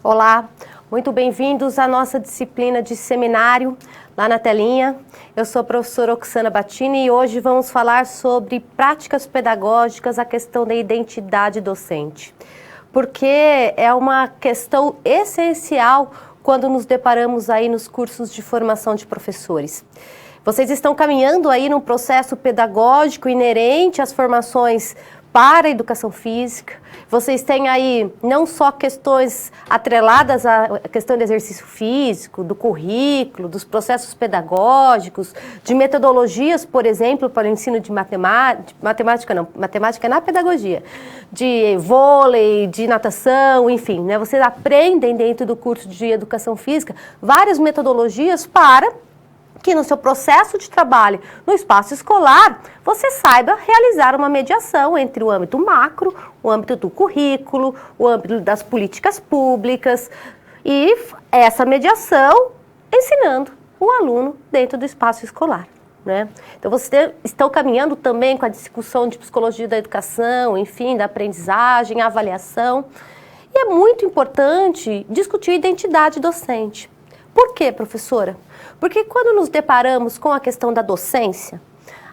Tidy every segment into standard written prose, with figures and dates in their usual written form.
Olá, muito bem-vindos à nossa disciplina de seminário, lá na telinha. Eu sou a professora Oxana Battini e hoje vamos falar sobre práticas pedagógicas, a questão da identidade docente. Porque é uma questão essencial quando nos deparamos aí nos cursos de formação de professores. Vocês estão caminhando aí num processo pedagógico inerente às formações para a educação física. Vocês têm aí não só questões atreladas à questão do exercício físico, do currículo, dos processos pedagógicos, de metodologias, por exemplo, para o ensino de matemática na pedagogia, de vôlei, de natação, enfim, né? Vocês aprendem dentro do curso de educação física várias metodologias para que no seu processo de trabalho no espaço escolar, você saiba realizar uma mediação entre o âmbito macro, o âmbito do currículo, o âmbito das políticas públicas e essa mediação ensinando o aluno dentro do espaço escolar, né? Então, vocês estão caminhando também com a discussão de psicologia da educação, enfim, da aprendizagem, avaliação. E é muito importante discutir identidade docente. Por quê, professora? Porque quando nos deparamos com a questão da docência,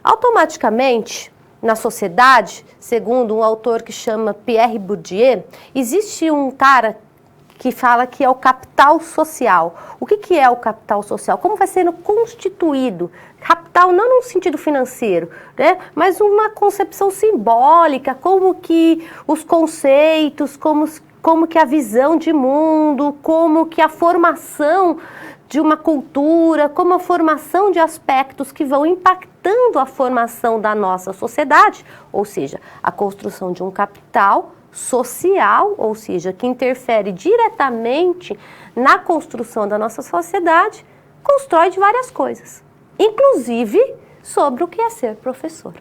automaticamente, na sociedade, segundo um autor que chama Pierre Bourdieu, existe um cara que fala que é o capital social. O que é o capital social? Como vai sendo constituído? Capital não no sentido financeiro, né? Mas uma concepção simbólica, como que os conceitos, como que a visão de mundo, como que a formação de uma cultura, como a formação de aspectos que vão impactando a formação da nossa sociedade, ou seja, a construção de um capital social, ou seja, que interfere diretamente na construção da nossa sociedade, constrói de várias coisas, inclusive sobre o que é ser professor.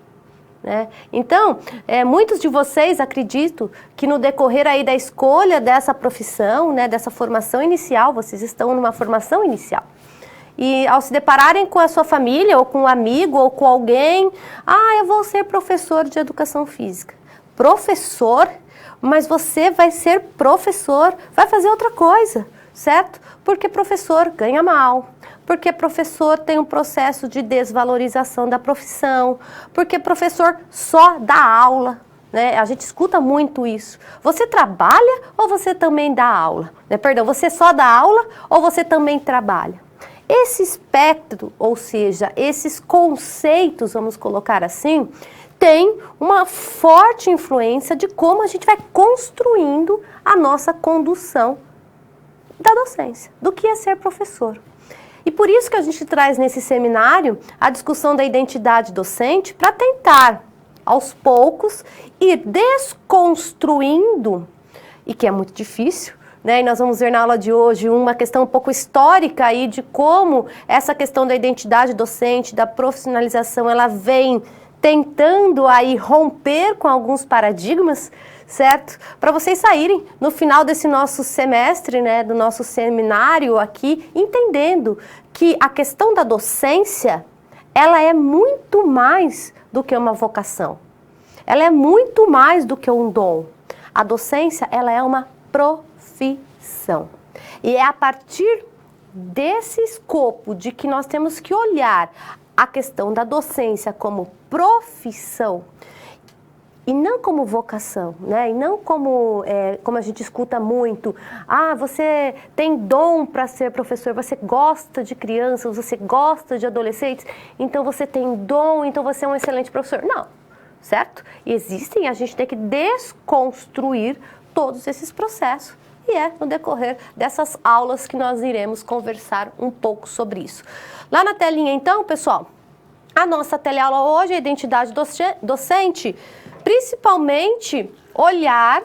Né? Então, muitos de vocês acreditam que no decorrer aí da escolha dessa profissão, né, dessa formação inicial, vocês estão numa formação inicial. E ao se depararem com a sua família, ou com um amigo, ou com alguém, eu vou ser professor de educação física. Professor? Mas você vai ser professor, vai fazer outra coisa, certo? Porque professor ganha mal. Porque professor tem um processo de desvalorização da profissão, porque professor só dá aula, né? A gente escuta muito isso. Você trabalha ou você também dá aula? Né? Perdão, você só dá aula ou você também trabalha? Esse espectro, ou seja, esses conceitos, vamos colocar assim, tem uma forte influência de como a gente vai construindo a nossa condução da docência, do que é ser professor. E por isso que a gente traz nesse seminário a discussão da identidade docente para tentar, aos poucos, ir desconstruindo, e que é muito difícil, né? E nós vamos ver na aula de hoje uma questão um pouco histórica aí de como essa questão da identidade docente, da profissionalização, ela vem tentando aí romper com alguns paradigmas, certo? Para vocês saírem no final desse nosso semestre, né, do nosso seminário aqui, entendendo que a questão da docência, ela é muito mais do que uma vocação. Ela é muito mais do que um dom. A docência, ela é uma profissão. E é a partir desse escopo de que nós temos que olhar a questão da docência como profissão e não como vocação, né? E não como a gente escuta muito, você tem dom para ser professor, você gosta de crianças, você gosta de adolescentes, então você tem dom, então você é um excelente professor. Não, certo? Existem, a gente tem que desconstruir todos esses processos. E é no decorrer dessas aulas que nós iremos conversar um pouco sobre isso. Lá na telinha, então, pessoal, a nossa teleaula hoje é identidade docente, principalmente olhar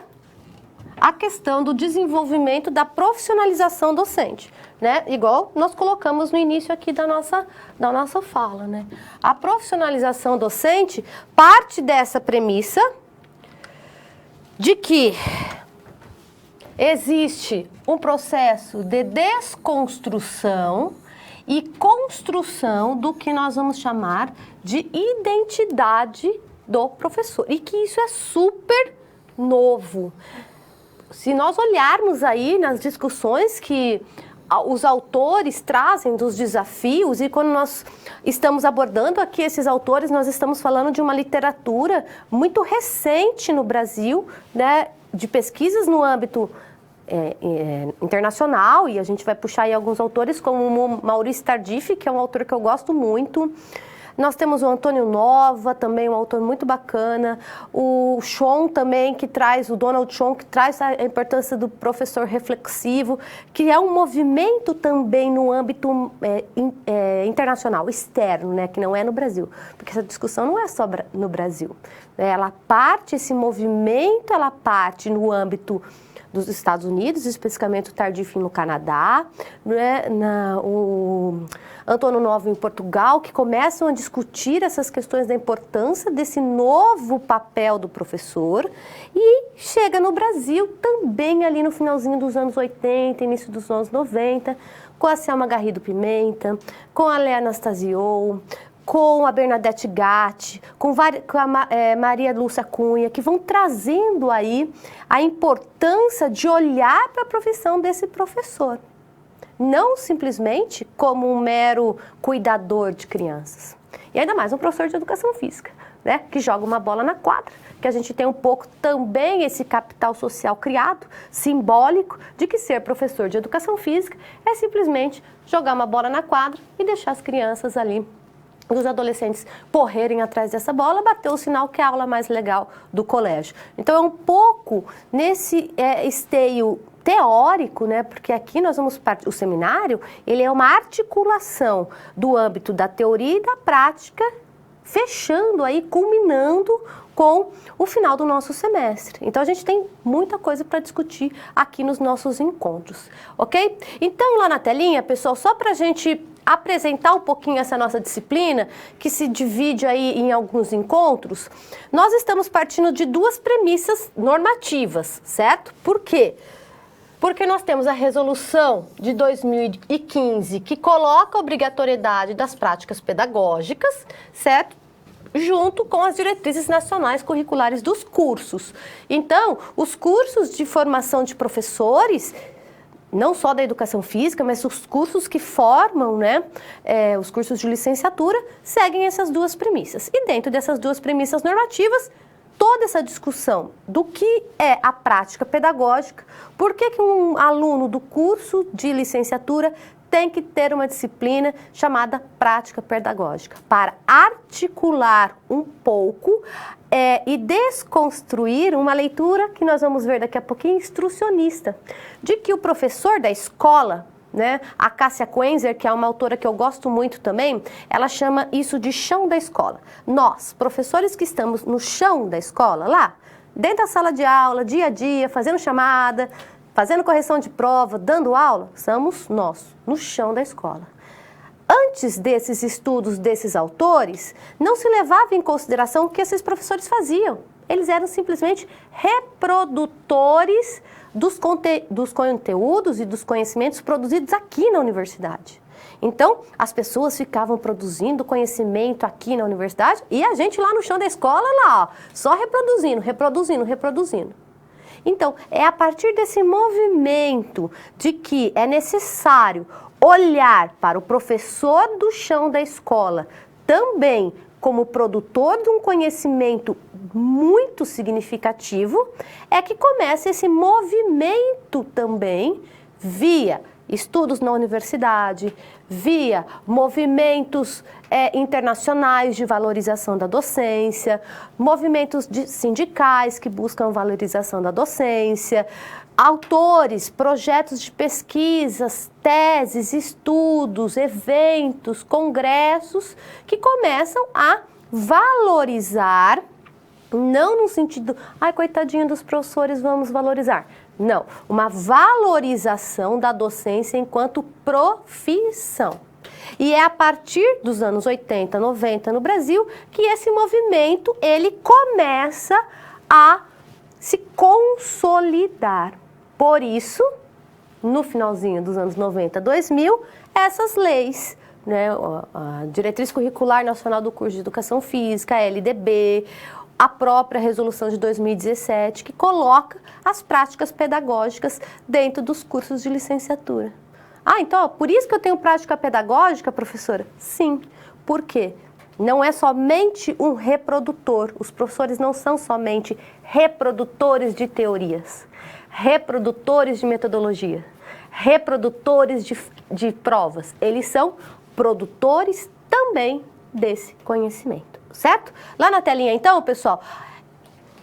a questão do desenvolvimento da profissionalização docente, né? Igual nós colocamos no início aqui da nossa fala, né? A profissionalização docente parte dessa premissa de que existe um processo de desconstrução e construção do que nós vamos chamar de identidade do professor. E que isso é super novo. se nós olharmos aí nas discussões que os autores trazem dos desafios, e quando nós estamos abordando aqui esses autores, nós estamos falando de uma literatura muito recente no Brasil, né, de pesquisas no âmbito internacional, e a gente vai puxar aí alguns autores como o Maurice Tardif, que é um autor que eu gosto muito. Nós temos o Antônio Nova, também um autor muito bacana, o Chon também, que traz, o Donald Chon, que traz a importância do professor reflexivo, que é um movimento também no âmbito internacional, externo, né, que não é no Brasil, porque essa discussão não é só no Brasil. Ela parte, esse movimento, ela parte no âmbito dos Estados Unidos, especificamente o Tardif no Canadá, né, o Antônio Nova em Portugal, que começam a discutir essas questões da importância desse novo papel do professor, e chega no Brasil também ali no finalzinho dos anos 80, início dos anos 90, com a Selma Garrido Pimenta, com a Léa Anastasiou, com a Bernadette Gatti, com a Maria Lúcia Cunha, que vão trazendo aí a importância de olhar para a profissão desse professor. Não simplesmente como um mero cuidador de crianças. E ainda mais um professor de educação física, né, que joga uma bola na quadra, que a gente tem um pouco também esse capital social criado, simbólico, de que ser professor de educação física é simplesmente jogar uma bola na quadra e deixar as crianças ali, os adolescentes, correrem atrás dessa bola, bater o sinal, que é a aula mais legal do colégio. Então é um pouco nesse esteio teórico, né? Porque aqui nós vamos o seminário, ele é uma articulação do âmbito da teoria e da prática, fechando aí, culminando com o final do nosso semestre. Então a gente tem muita coisa para discutir aqui nos nossos encontros, ok? Então lá na telinha, pessoal, só para a gente apresentar um pouquinho essa nossa disciplina, que se divide aí em alguns encontros, nós estamos partindo de duas premissas normativas, certo? Por quê? Porque nós temos a resolução de 2015, que coloca a obrigatoriedade das práticas pedagógicas, certo? Junto com as diretrizes nacionais curriculares dos cursos. Então, os cursos de formação de professores, não só da educação física, mas os cursos que formam, né, os cursos de licenciatura, seguem essas duas premissas. E dentro dessas duas premissas normativas, toda essa discussão do que é a prática pedagógica, por que um aluno do curso de licenciatura tem que ter uma disciplina chamada prática pedagógica, para articular um pouco e desconstruir uma leitura que nós vamos ver daqui a pouquinho, instrucionista, de que o professor da escola, né, a Cássia Quenzer, que é uma autora que eu gosto muito também, ela chama isso de chão da escola. Nós, professores que estamos no chão da escola, lá, dentro da sala de aula, dia a dia, fazendo chamada, fazendo correção de prova, dando aula, somos nós, no chão da escola. Antes desses estudos desses autores, não se levava em consideração o que esses professores faziam. Eles eram simplesmente reprodutores dos conteúdos e dos conhecimentos produzidos aqui na universidade. Então, as pessoas ficavam produzindo conhecimento aqui na universidade e a gente lá no chão da escola, lá, ó, só reproduzindo, reproduzindo, reproduzindo. Então, é a partir desse movimento de que é necessário olhar para o professor do chão da escola também como produtor de um conhecimento muito significativo, é que começa esse movimento também via estudos na universidade, via movimentos internacionais de valorização da docência, movimentos sindicais que buscam valorização da docência, autores, projetos de pesquisas, teses, estudos, eventos, congressos que começam a valorizar, não no sentido, ai, coitadinho dos professores, vamos valorizar. Não, uma valorização da docência enquanto profissão. E é a partir dos anos 80, 90 no Brasil que esse movimento ele começa a se consolidar. Por isso, no finalzinho dos anos 90, 2000, essas leis, né, a Diretriz Curricular Nacional do Curso de Educação Física, a LDB, a própria resolução de 2017, que coloca as práticas pedagógicas dentro dos cursos de licenciatura. Ah, então, por isso que eu tenho prática pedagógica, professora? Sim. Por quê? Não é somente um reprodutor. Os professores não são somente reprodutores de teorias, reprodutores de metodologia, reprodutores de provas. Eles são produtores também desse conhecimento, certo? Lá na telinha, então, pessoal,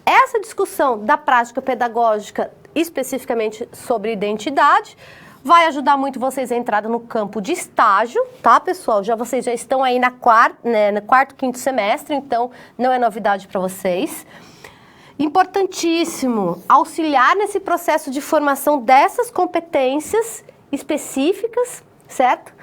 essa discussão da prática pedagógica, especificamente sobre identidade, vai ajudar muito vocês a entrada no campo de estágio, tá, pessoal? Vocês já estão aí no quarto, quinto semestre, então não é novidade para vocês. Importantíssimo, auxiliar nesse processo de formação dessas competências específicas, certo?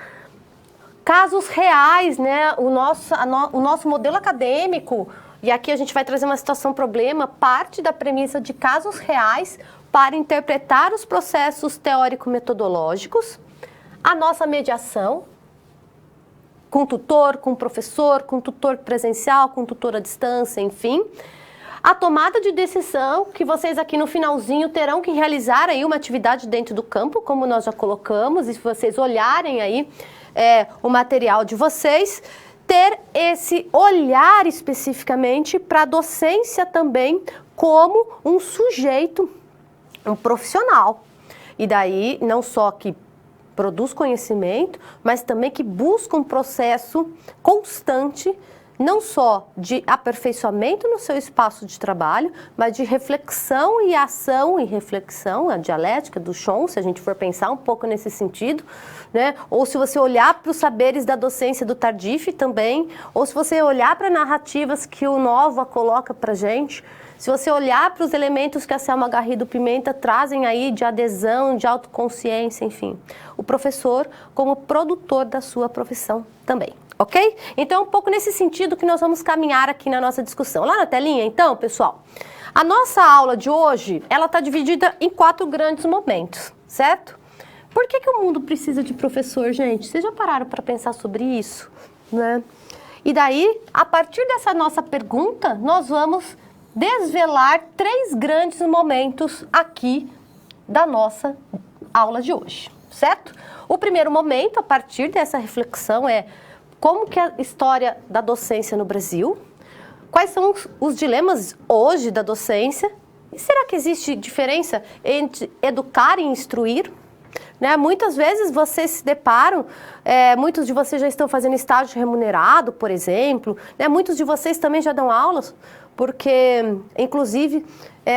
Casos reais, né? O nosso modelo acadêmico, e aqui a gente vai trazer uma situação-problema, parte da premissa de casos reais para interpretar os processos teórico-metodológicos, a nossa mediação com tutor, com professor, com tutor presencial, com tutor à distância, enfim. A tomada de decisão, que vocês aqui no finalzinho terão que realizar aí uma atividade dentro do campo, como nós já colocamos, e se vocês olharem aí o material de vocês, ter esse olhar especificamente para a docência também como um sujeito, um profissional. E daí, não só que produz conhecimento, mas também que busca um processo constante, não só de aperfeiçoamento no seu espaço de trabalho, mas de reflexão e ação e reflexão, a dialética do Chon, se a gente for pensar um pouco nesse sentido, né? Ou se você olhar para os saberes da docência do Tardif também, ou se você olhar para narrativas que o Nova coloca para a gente, se você olhar para os elementos que a Selma Garrido Pimenta trazem aí de adesão, de autoconsciência, enfim. O professor como produtor da sua profissão também. Ok? Então, é um pouco nesse sentido que nós vamos caminhar aqui na nossa discussão. Lá na telinha, então, pessoal, a nossa aula de hoje, ela está dividida em 4 grandes momentos, certo? Por que o mundo precisa de professor, gente? Vocês já pararam para pensar sobre isso, né? E daí, a partir dessa nossa pergunta, nós vamos desvelar 3 grandes momentos aqui da nossa aula de hoje, certo? O primeiro momento, a partir dessa reflexão, é como que é a história da docência no Brasil, quais são os dilemas hoje da docência, e será que existe diferença entre educar e instruir? Né? Muitas vezes vocês se deparam, muitos de vocês já estão fazendo estágio remunerado, por exemplo, né? Muitos de vocês também já dão aulas, porque, inclusive,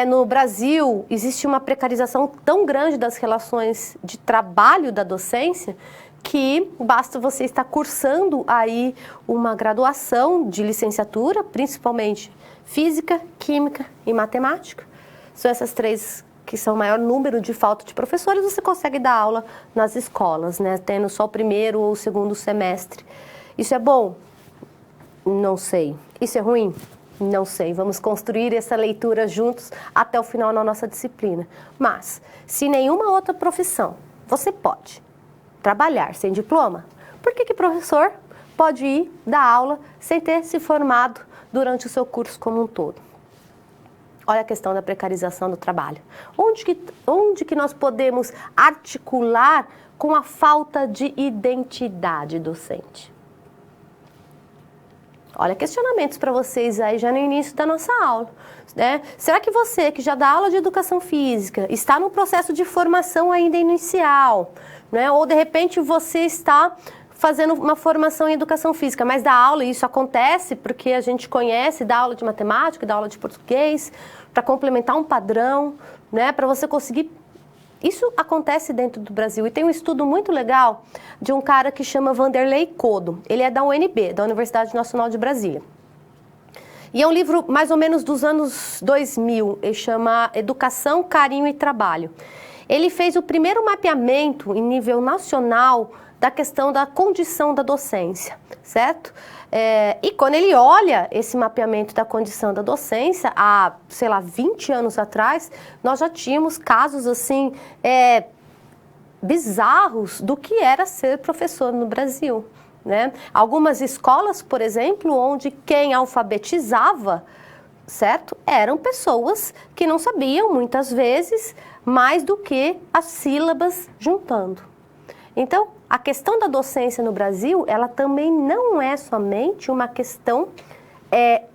no Brasil existe uma precarização tão grande das relações de trabalho da docência, que basta você estar cursando aí uma graduação de licenciatura, principalmente física, química e matemática. São essas 3 que são o maior número de falta de professores, você consegue dar aula nas escolas, né? Tendo só o primeiro ou o segundo semestre. Isso é bom? Não sei. Isso é ruim? Não sei. Vamos construir essa leitura juntos até o final na nossa disciplina. Mas, se nenhuma outra profissão você pode trabalhar sem diploma, por que professor pode ir dar aula sem ter se formado durante o seu curso como um todo? Olha a questão da precarização do trabalho. Onde que nós podemos articular com a falta de identidade docente? Olha, questionamentos para vocês aí já no início da nossa aula, né? Será que você, que já dá aula de educação física, está no processo de formação ainda inicial, né? Ou, de repente, você está fazendo uma formação em educação física, mas dá aula, e isso acontece porque a gente conhece, dá aula de matemática, dá aula de português, para complementar um padrão, né? Para você conseguir... Isso acontece dentro do Brasil, e tem um estudo muito legal de um cara que chama Vanderlei Codo. Ele é da UNB, da Universidade Nacional de Brasília. E é um livro mais ou menos dos anos 2000, ele chama Educação, Carinho e Trabalho. Ele fez o primeiro mapeamento em nível nacional da questão da condição da docência, certo? E quando ele olha esse mapeamento da condição da docência, há, sei lá, 20 anos atrás, nós já tínhamos casos, assim, bizarros do que era ser professor no Brasil, né? Algumas escolas, por exemplo, onde quem alfabetizava certo? Eram pessoas que não sabiam, muitas vezes, mais do que as sílabas juntando. Então, a questão da docência no Brasil, ela também não é somente uma questão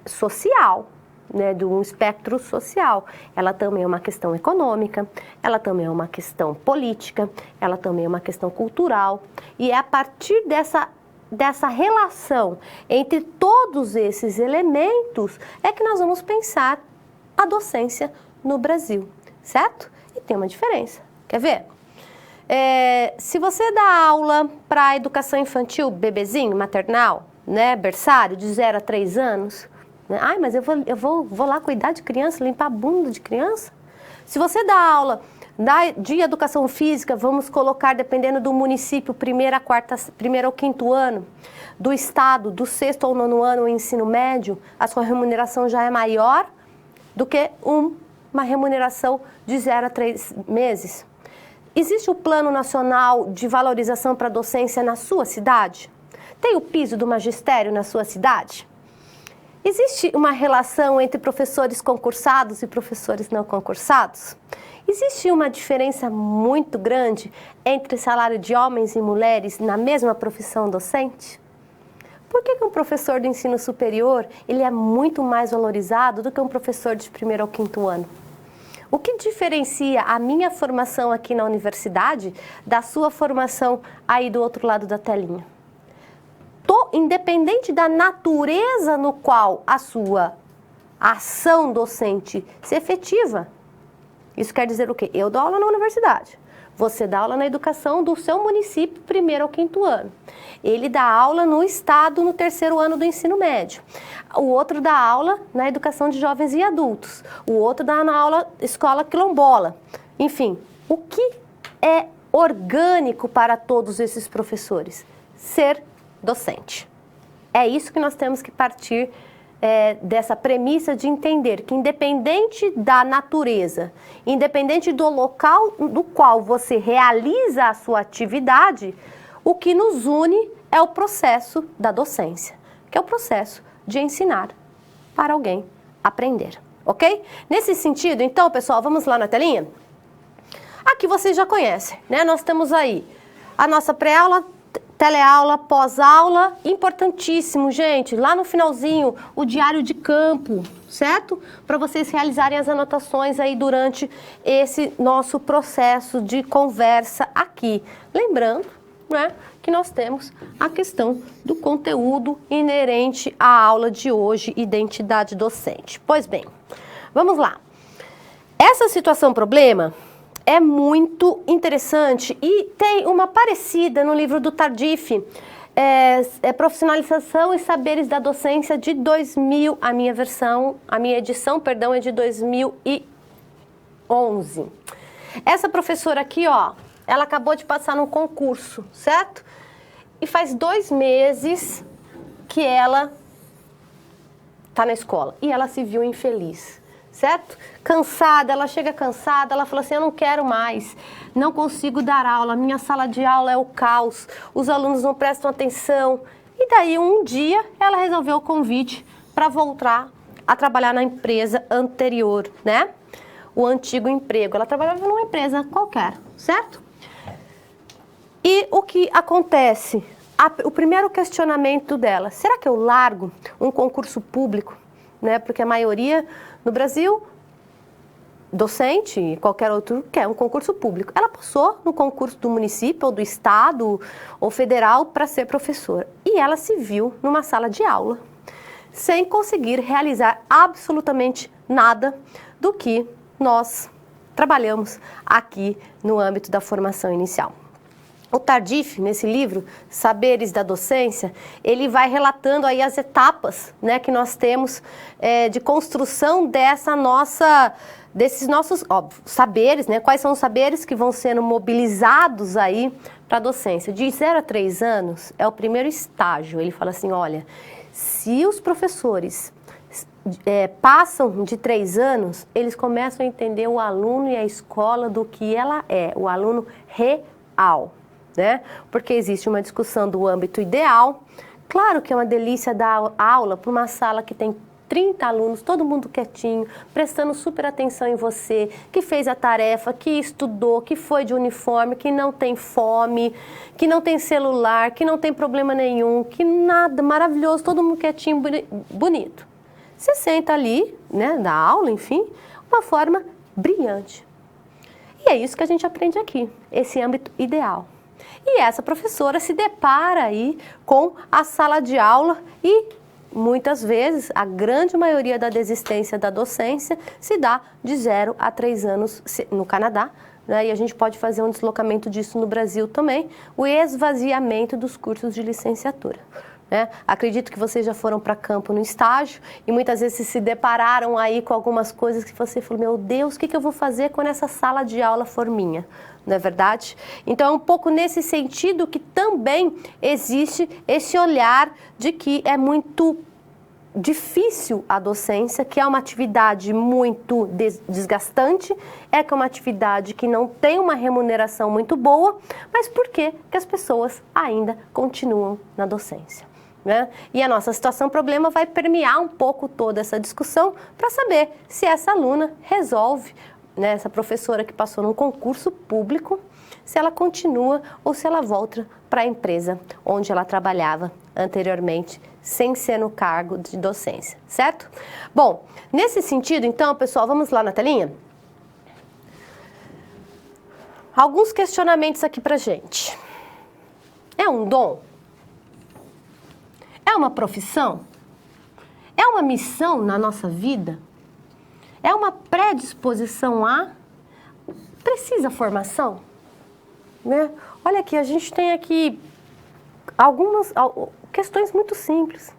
social, né, de um espectro social. Ela também é uma questão econômica, ela também é uma questão política, ela também é uma questão cultural. E é a partir dessa relação entre todos esses elementos é que nós vamos pensar a docência no Brasil, certo? E tem uma diferença. Quer ver? Se você dá aula para educação infantil, bebezinho, maternal, né, berçário, de 0 a 3 anos, né? Ai, mas eu vou lá cuidar de criança, limpar a bunda de criança? Se você dá aula de educação física, vamos colocar, dependendo do município, primeiro ao quinto ano, do estado, do 6º ao 9º ano, o ensino médio, a sua remuneração já é maior do que uma remuneração de 0 a 3 meses. Existe o Plano Nacional de Valorização para a Docência na sua cidade? Tem o piso do magistério na sua cidade? Existe uma relação entre professores concursados e professores não concursados? Existe uma diferença muito grande entre salário de homens e mulheres na mesma profissão docente? Por que um professor do ensino superior ele é muito mais valorizado do que um professor de 1º ao 5º ano? O que diferencia a minha formação aqui na universidade da sua formação aí do outro lado da telinha? Independente da natureza no qual a sua ação docente se efetiva, isso quer dizer o quê? Eu dou aula na universidade, você dá aula na educação do seu município, 1º ao 5º ano. Ele dá aula no estado no 3º ano do ensino médio. O outro dá aula na educação de jovens e adultos. O outro dá na aula escola quilombola. Enfim, o que é orgânico para todos esses professores? Ser docente. É isso que nós temos que partir dessa premissa de entender que independente da natureza, independente do local do qual você realiza a sua atividade, o que nos une é o processo da docência, que é o processo de ensinar para alguém aprender, ok? Nesse sentido, então, pessoal, vamos lá na telinha? Aqui vocês já conhecem, né? Nós temos aí a nossa pré-aula, teleaula, pós-aula, importantíssimo, gente, lá no finalzinho, o diário de campo, certo? Para vocês realizarem as anotações aí durante esse nosso processo de conversa aqui. Lembrando, né, que nós temos a questão do conteúdo inerente à aula de hoje, identidade docente. Pois bem, vamos lá. Essa situação problema é muito interessante e tem uma parecida no livro do Tardif, Profissionalização e Saberes da Docência de 2000, a minha edição, perdão, é de 2011. Essa professora aqui, ó, ela acabou de passar num concurso, certo? E faz 2 meses que ela tá na escola e ela se viu infeliz. Certo? Cansada, ela chega cansada, ela fala assim, eu não quero mais, não consigo dar aula, minha sala de aula é o caos, os alunos não prestam atenção. E daí um dia ela resolveu o convite para voltar a trabalhar na empresa anterior, né? O antigo emprego. Ela trabalhava numa empresa qualquer, certo? E o que acontece? O primeiro questionamento dela, será que eu largo um concurso público? Né? Porque a maioria no Brasil, docente e qualquer outro, quer um concurso público. Ela passou no concurso do município ou do estado ou federal para ser professora. E ela se viu numa sala de aula sem conseguir realizar absolutamente nada do que nós trabalhamos aqui no âmbito da formação inicial. O Tardif, nesse livro, Saberes da Docência, ele vai relatando aí as etapas, né, que nós temos de construção desses nossos saberes, né, quais são os saberes que vão sendo mobilizados aí para a docência. De 0 a 3 anos é o primeiro estágio. Ele fala assim, olha, se os professores passam de 3 anos, eles começam a entender o aluno e a escola do que ela é, o aluno real. Né? Porque existe uma discussão do âmbito ideal. Claro que é uma delícia dar aula para uma sala que tem 30 alunos, todo mundo quietinho, prestando super atenção em você, que fez a tarefa, que estudou, que foi de uniforme, que não tem fome, que não tem celular, que não tem problema nenhum, que nada, maravilhoso, todo mundo quietinho, bonito. Você senta ali, né, da aula, enfim, uma forma brilhante. E é isso que a gente aprende aqui, esse âmbito ideal. E essa professora se depara aí com a sala de aula e muitas vezes, a grande maioria da desistência da docência se dá de 0 a 3 anos no Canadá, né? E a gente pode fazer um deslocamento disso no Brasil também, o esvaziamento dos cursos de licenciatura. Né? Acredito que vocês já foram para campo no estágio e muitas vezes se depararam aí com algumas coisas que você falou, meu Deus, o que eu vou fazer quando essa sala de aula for minha? Não é verdade? Então é um pouco nesse sentido que também existe esse olhar de que é muito difícil a docência, que é uma atividade muito desgastante, é que é uma atividade que não tem uma remuneração muito boa, mas por que as pessoas ainda continuam na docência? Né? E a nossa situação problema vai permear um pouco toda essa discussão para saber se essa aluna resolve, né, essa professora que passou num concurso público, se ela continua ou se ela volta para a empresa onde ela trabalhava anteriormente, sem ser no cargo de docência, certo? Bom, nesse sentido, então, pessoal, vamos lá na telinha? Alguns questionamentos aqui pra gente. É um dom? É uma profissão? É uma missão na nossa vida? É uma predisposição a? Precisa formação? Né? Olha aqui, a gente tem aqui algumas questões muito simples,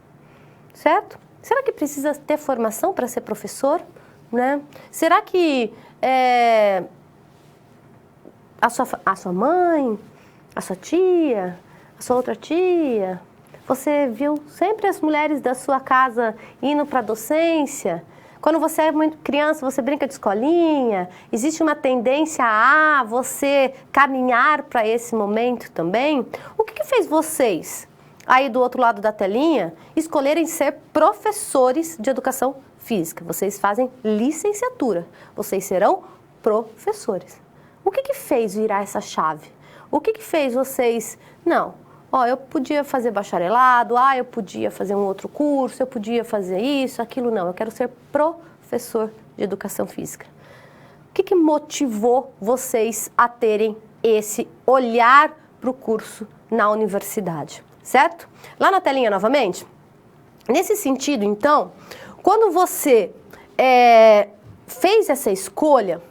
certo? Será que precisa ter formação para ser professor? Né? Será que a sua mãe, a sua tia, a sua outra tia, você viu sempre as mulheres da sua casa indo para a docência? Quando você é muito criança, você brinca de escolinha, existe uma tendência a você caminhar para esse momento também? O que fez vocês, aí do outro lado da telinha, escolherem ser professores de educação física? Vocês fazem licenciatura, vocês serão professores. O que fez virar essa chave? O que fez vocês... Não, eu podia fazer bacharelado, eu podia fazer um outro curso, eu podia fazer isso, aquilo, não. Eu quero ser professor de educação física. O que motivou vocês a terem esse olhar para o curso na universidade, certo? Lá na telinha novamente. Nesse sentido, então, quando você fez essa escolha,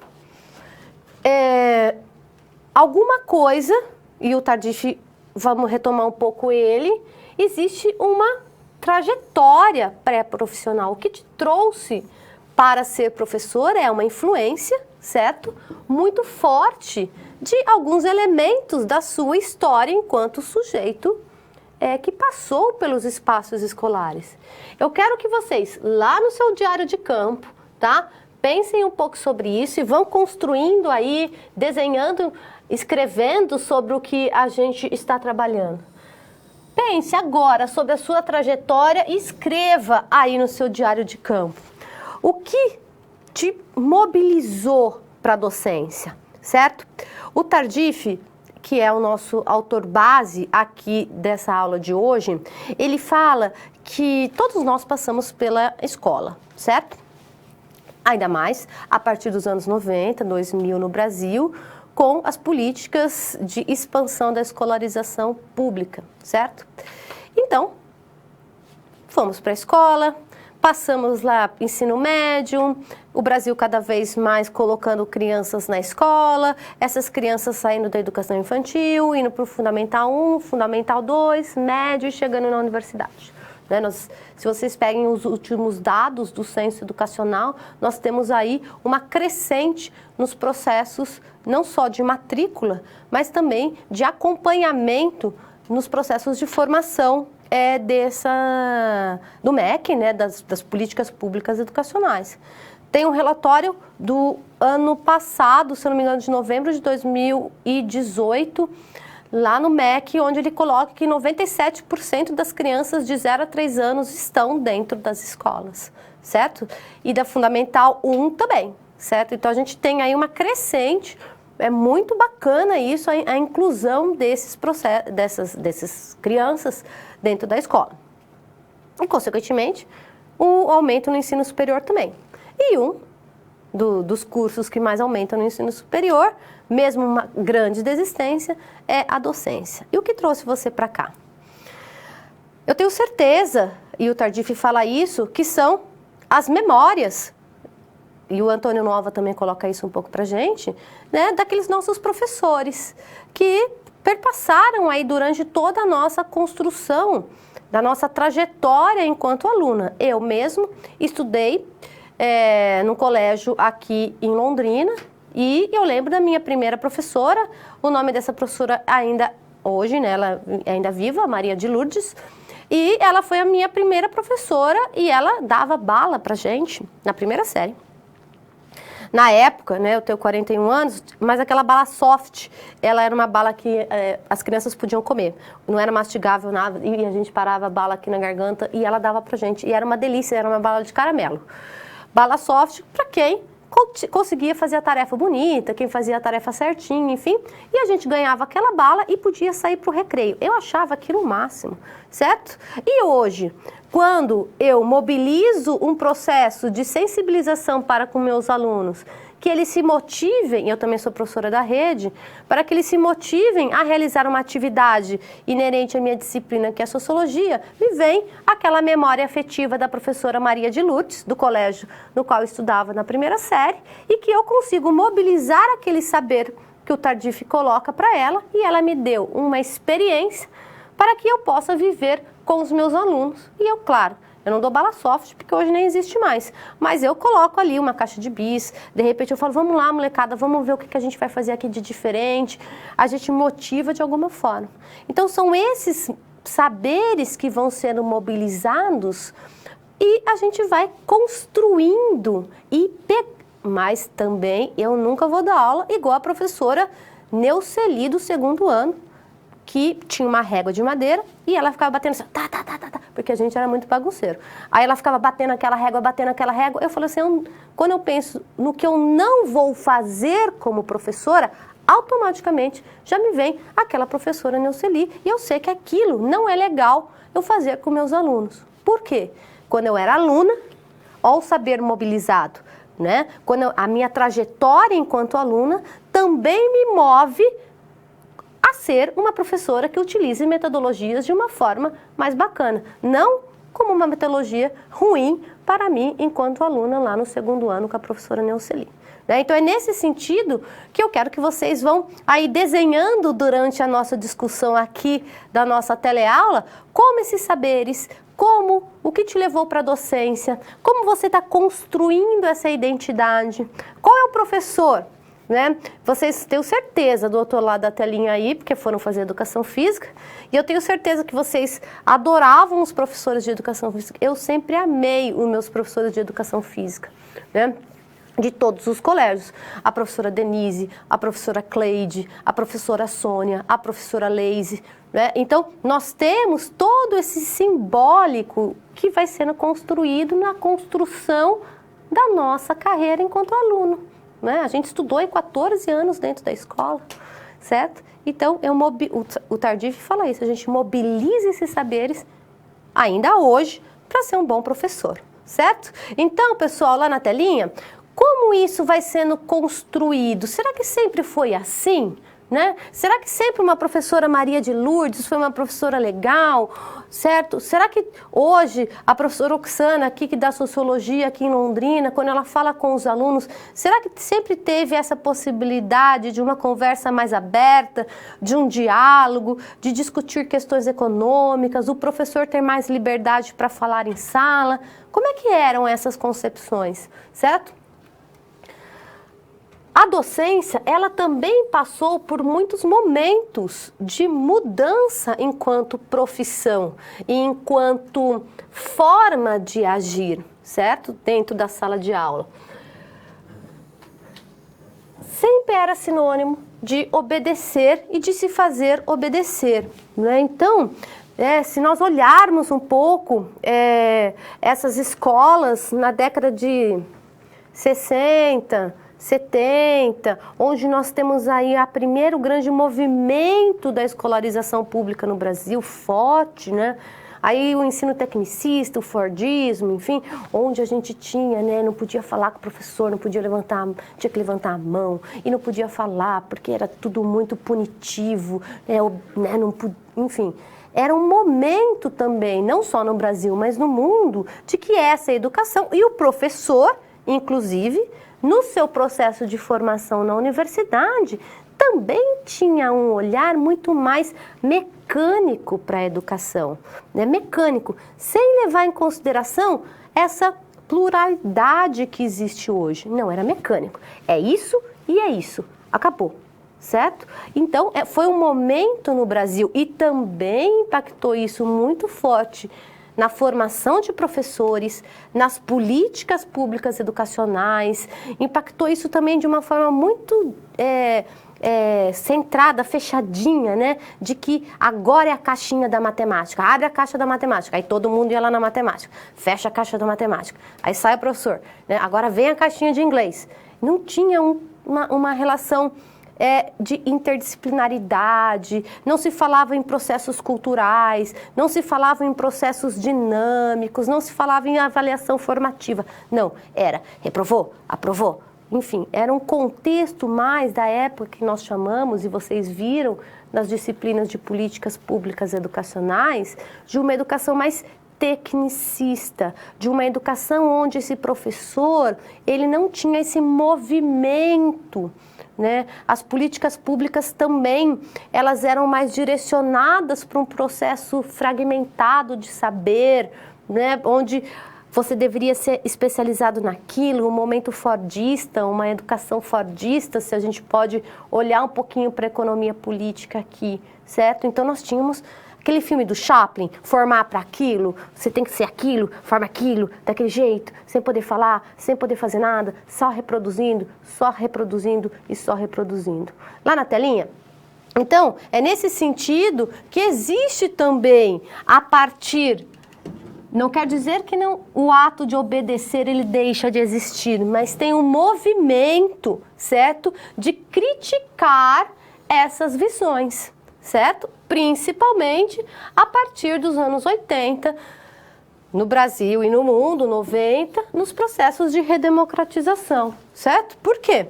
alguma coisa, e o Tardif, vamos retomar um pouco ele, existe uma trajetória pré-profissional. O que te trouxe para ser professor é uma influência, certo? Muito forte de alguns elementos da sua história enquanto sujeito que passou pelos espaços escolares. Eu quero que vocês, lá no seu diário de campo, tá? Pensem um pouco sobre isso e vão construindo aí, desenhando, escrevendo sobre o que a gente está trabalhando. Pense agora sobre a sua trajetória e escreva aí no seu diário de campo. O que te mobilizou para a docência, certo? O Tardif, que é o nosso autor base aqui dessa aula de hoje, ele fala que todos nós passamos pela escola, certo? Ainda mais a partir dos anos 90, 2000 no Brasil, com as políticas de expansão da escolarização pública, certo? Então, fomos para a escola, passamos lá ensino médio, o Brasil cada vez mais colocando crianças na escola, essas crianças saindo da educação infantil, indo para o Fundamental 1, Fundamental 2, médio e chegando na universidade. Se vocês peguem os últimos dados do censo educacional, nós temos aí uma crescente nos processos, não só de matrícula, mas também de acompanhamento nos processos de formação do MEC, né, das políticas públicas educacionais. Tem um relatório do ano passado, se eu não me engano, de novembro de 2018, lá no MEC, onde ele coloca que 97% das crianças de 0 a 3 anos estão dentro das escolas, certo? E da Fundamental 1 também, certo? Então a gente tem aí uma crescente, é muito bacana isso, a inclusão desses dessas crianças dentro da escola. E, consequentemente, o aumento no ensino superior também. E dos cursos que mais aumentam no ensino superior, mesmo uma grande desistência, é a docência. E o que trouxe você para cá? Eu tenho certeza, e o Tardif fala isso, que são as memórias, e o Antônio Nova também coloca isso um pouco para a gente, né, daqueles nossos professores que perpassaram aí durante toda a nossa construção, da nossa trajetória enquanto aluna. Eu mesmo estudei no colégio aqui em Londrina, e eu lembro da minha primeira professora, o nome dessa professora ainda hoje, né, ela é ainda viva, Maria de Lourdes, e ela foi a minha primeira professora e ela dava bala pra gente na primeira série. Na época, né, eu tenho 41 anos, mas aquela bala soft, ela era uma bala que as crianças podiam comer. Não era mastigável nada, e a gente parava a bala aqui na garganta e ela dava pra gente. E era uma delícia, era uma bala de caramelo. Bala soft para quem conseguia fazer a tarefa bonita, quem fazia a tarefa certinho, enfim. E a gente ganhava aquela bala e podia sair para o recreio. Eu achava aquilo o máximo, certo? E hoje, quando eu mobilizo um processo de sensibilização para com meus alunos, que eles se motivem, eu também sou professora da rede, para que eles se motivem a realizar uma atividade inerente à minha disciplina, que é a sociologia, me vem aquela memória afetiva da professora Maria de Lourdes, do colégio no qual eu estudava na primeira série, e que eu consigo mobilizar aquele saber que o Tardif coloca para ela, e ela me deu uma experiência para que eu possa viver com os meus alunos. E eu, claro, eu não dou bala soft, porque hoje nem existe mais. Mas eu coloco ali uma caixa de bis, de repente eu falo, vamos lá, molecada, vamos ver o que a gente vai fazer aqui de diferente. A gente motiva de alguma forma. Então, são esses saberes que vão sendo mobilizados e a gente vai construindo. Mas também eu nunca vou dar aula igual a professora Neuceli do 2º ano, que tinha uma régua de madeira e ela ficava batendo assim, tá, porque a gente era muito bagunceiro. Aí ela ficava batendo aquela régua. Eu falei assim, quando eu penso no que eu não vou fazer como professora, automaticamente já me vem aquela professora Neuceli e eu sei que aquilo não é legal eu fazer com meus alunos. Por quê? Quando eu era aluna, ó o saber mobilizado, né? Quando a minha trajetória enquanto aluna também me move a ser uma professora que utilize metodologias de uma forma mais bacana, não como uma metodologia ruim para mim enquanto aluna lá no 2º ano com a professora Neuceli. Né? Então é nesse sentido que eu quero que vocês vão aí desenhando durante a nossa discussão aqui da nossa teleaula, como esses saberes, o que te levou para a docência, como você está construindo essa identidade, qual é o professor, né? Vocês têm certeza do outro lado da telinha aí, porque foram fazer educação física, e eu tenho certeza que vocês adoravam os professores de educação física. Eu sempre amei os meus professores de educação física, né? De todos os colégios. A professora Denise, a professora Cleide, a professora Sônia, a professora Leise, né? Então, nós temos todo esse simbólico que vai sendo construído na construção da nossa carreira enquanto aluno. Né? A gente estudou em 14 anos dentro da escola, certo? Então, o Tardif fala isso, a gente mobiliza esses saberes ainda hoje para ser um bom professor, certo? Então, pessoal, lá na telinha, como isso vai sendo construído? Será que sempre foi assim? Né? Será que sempre uma professora Maria de Lourdes foi uma professora legal, certo? Será que hoje a professora Oxana, aqui que dá sociologia aqui em Londrina, quando ela fala com os alunos, será que sempre teve essa possibilidade de uma conversa mais aberta, de um diálogo, de discutir questões econômicas, o professor ter mais liberdade para falar em sala? Como é que eram essas concepções, certo? A docência, ela também passou por muitos momentos de mudança enquanto profissão e enquanto forma de agir, certo? Dentro da sala de aula. sempre era sinônimo de obedecer e de se fazer obedecer, né? Então, se nós olharmos um pouco essas escolas na década de 60, 70, onde nós temos aí o primeiro grande movimento da escolarização pública no Brasil, forte, né? Aí o ensino tecnicista, o Fordismo, enfim, onde a gente tinha, né, não podia falar com o professor, não podia levantar, tinha que levantar a mão, e não podia falar porque era tudo muito punitivo, né, não, enfim. Era um momento também, não só no Brasil, mas no mundo, de que essa educação, e o professor, inclusive, no seu processo de formação na universidade, também tinha um olhar muito mais mecânico para a educação, né? Mecânico, sem levar em consideração essa pluralidade que existe hoje. Não, era mecânico. É isso e é isso. Acabou, certo? Então, foi um momento no Brasil e também impactou isso muito forte na formação de professores, nas políticas públicas educacionais, impactou isso também de uma forma muito centrada, fechadinha, né? De que agora é a caixinha da matemática, abre a caixa da matemática, aí todo mundo ia lá na matemática, fecha a caixa da matemática, aí sai o professor, né? Agora vem a caixinha de inglês. Não tinha uma relação de interdisciplinaridade, não se falava em processos culturais, não se falava em processos dinâmicos, não se falava em avaliação formativa. Não, era reprovou, aprovou. Enfim, era um contexto mais da época que nós chamamos, e vocês viram nas disciplinas de políticas públicas educacionais, de uma educação mais tecnicista, de uma educação onde esse professor, ele não tinha esse movimento, né? As políticas públicas também, elas eram mais direcionadas para um processo fragmentado de saber, né? Onde você deveria ser especializado naquilo, um momento fordista, uma educação fordista, se a gente pode olhar um pouquinho para a economia política aqui, certo? Então nós tínhamos aquele filme do Chaplin, formar para aquilo, você tem que ser aquilo, forma aquilo, daquele jeito, sem poder falar, sem poder fazer nada, só reproduzindo e só reproduzindo. Lá na telinha? Então, é nesse sentido que existe também, a partir... Não quer dizer que não, o ato de obedecer ele deixa de existir, mas tem um movimento, certo? De criticar essas visões, certo? Principalmente a partir dos anos 80, no Brasil e no mundo, 90, nos processos de redemocratização, certo? Por quê?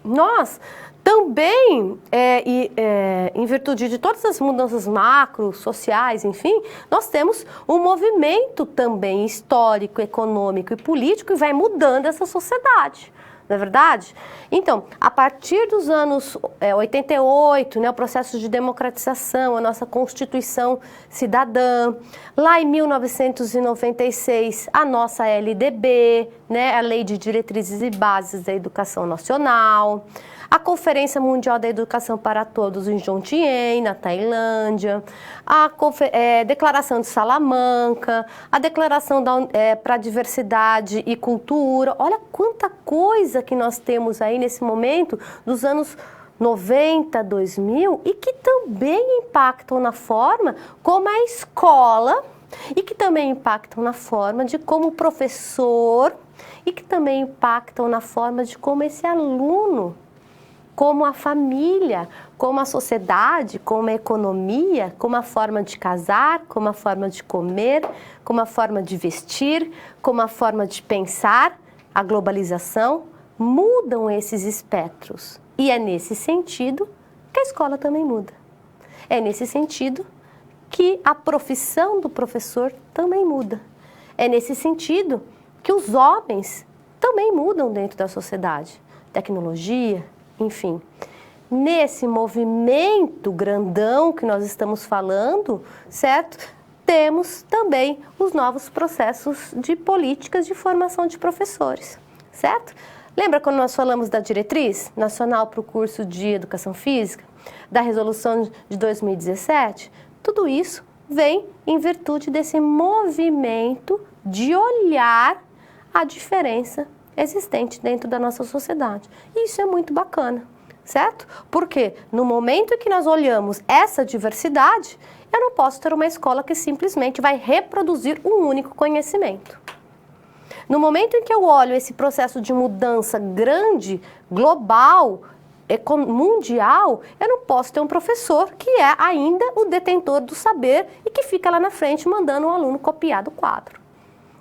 Nós também, em virtude de todas as mudanças macro, sociais, enfim, nós temos um movimento também histórico, econômico e político que vai mudando essa sociedade, não é verdade? Então, a partir dos anos 88, né, o processo de democratização, a nossa Constituição Cidadã, lá em 1996, a nossa LDB, né, a Lei de Diretrizes e Bases da Educação Nacional, a Conferência Mundial da Educação para Todos em Jomtien, na Tailândia, a Declaração de Salamanca, a Declaração para a Diversidade e Cultura. Olha quanta coisa que nós temos aí nesse momento dos anos 90, 2000 e que também impactam na forma como a escola e que também impactam na forma de como o professor e que também impactam na forma de como esse aluno, como a família, como a sociedade, como a economia, como a forma de casar, como a forma de comer, como a forma de vestir, como a forma de pensar, a globalização, mudam esses espectros. E é nesse sentido que a escola também muda. É nesse sentido que a profissão do professor também muda. É nesse sentido que os homens também mudam dentro da sociedade. Tecnologia, enfim, nesse movimento grandão que nós estamos falando, certo? Temos também os novos processos de políticas de formação de professores, certo? Lembra quando nós falamos da diretriz nacional para o curso de Educação Física, da resolução de 2017? Tudo isso vem em virtude desse movimento de olhar a diferença existente dentro da nossa sociedade. E isso é muito bacana, certo? Porque no momento em que nós olhamos essa diversidade, eu não posso ter uma escola que simplesmente vai reproduzir um único conhecimento. No momento em que eu olho esse processo de mudança grande, global, mundial, eu não posso ter um professor que é ainda o detentor do saber e que fica lá na frente mandando o aluno copiar do quadro.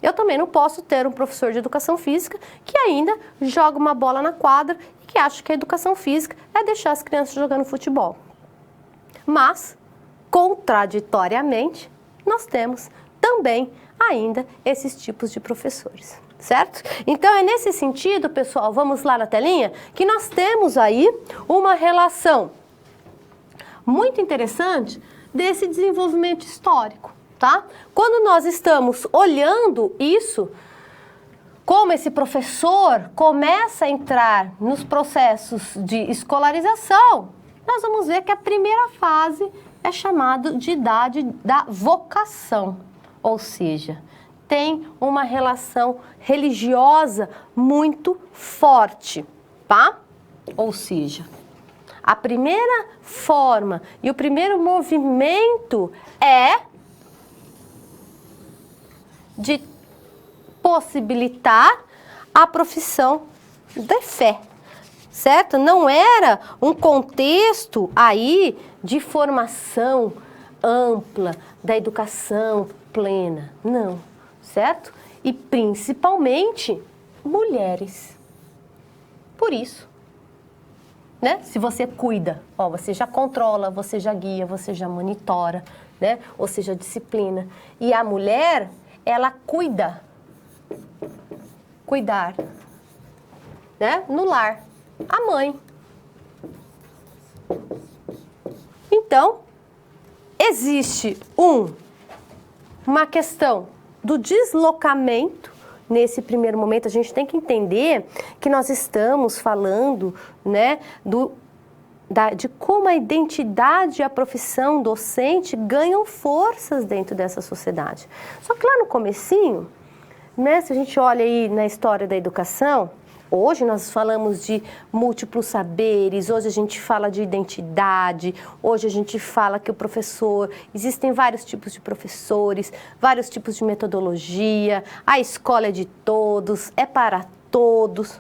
Eu também não posso ter um professor de educação física que ainda joga uma bola na quadra e que acha que a educação física é deixar as crianças jogando futebol. Mas, contraditoriamente, nós temos também ainda esses tipos de professores, certo? Então é nesse sentido, pessoal, vamos lá na telinha, que nós temos aí uma relação muito interessante desse desenvolvimento histórico, tá? Quando nós estamos olhando isso, como esse professor começa a entrar nos processos de escolarização, nós vamos ver que a primeira fase é chamada de idade da vocação, ou seja, tem uma relação religiosa muito forte, tá? Ou seja, a primeira forma e o primeiro movimento é de possibilitar a profissão da fé, certo? Não era um contexto aí de formação ampla, da educação plena, não, certo? E principalmente mulheres. Por isso, né? Se você cuida, ó, você já controla, você já guia, você já monitora, né? Ou seja, disciplina. E a mulher, ela cuidar, né? No lar, a mãe. Então, existe uma questão do deslocamento. Nesse primeiro momento, a gente tem que entender que nós estamos falando, né, de como a identidade e a profissão docente ganham forças dentro dessa sociedade. Só que lá no comecinho, né, se a gente olha aí na história da educação, hoje nós falamos de múltiplos saberes, hoje a gente fala de identidade, hoje a gente fala que o professor, existem vários tipos de professores, vários tipos de metodologia, a escola é de todos, é para todos,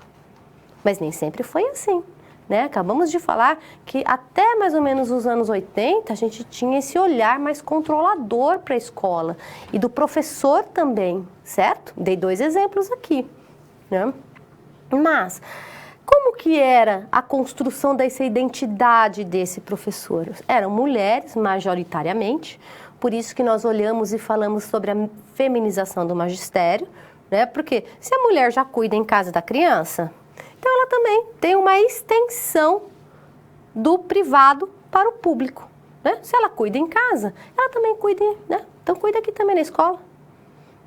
mas nem sempre foi assim, né? Acabamos de falar que até mais ou menos os anos 80 a gente tinha esse olhar mais controlador para a escola e do professor também, certo? Dei 2 exemplos aqui, né? Mas, como que era a construção dessa identidade desse professor? Eram mulheres, majoritariamente, por isso que nós olhamos e falamos sobre a feminização do magistério, né? Porque se a mulher já cuida em casa da criança, então ela também tem uma extensão do privado para o público, né? Se ela cuida em casa, ela também cuida, né? Então cuida aqui também na escola.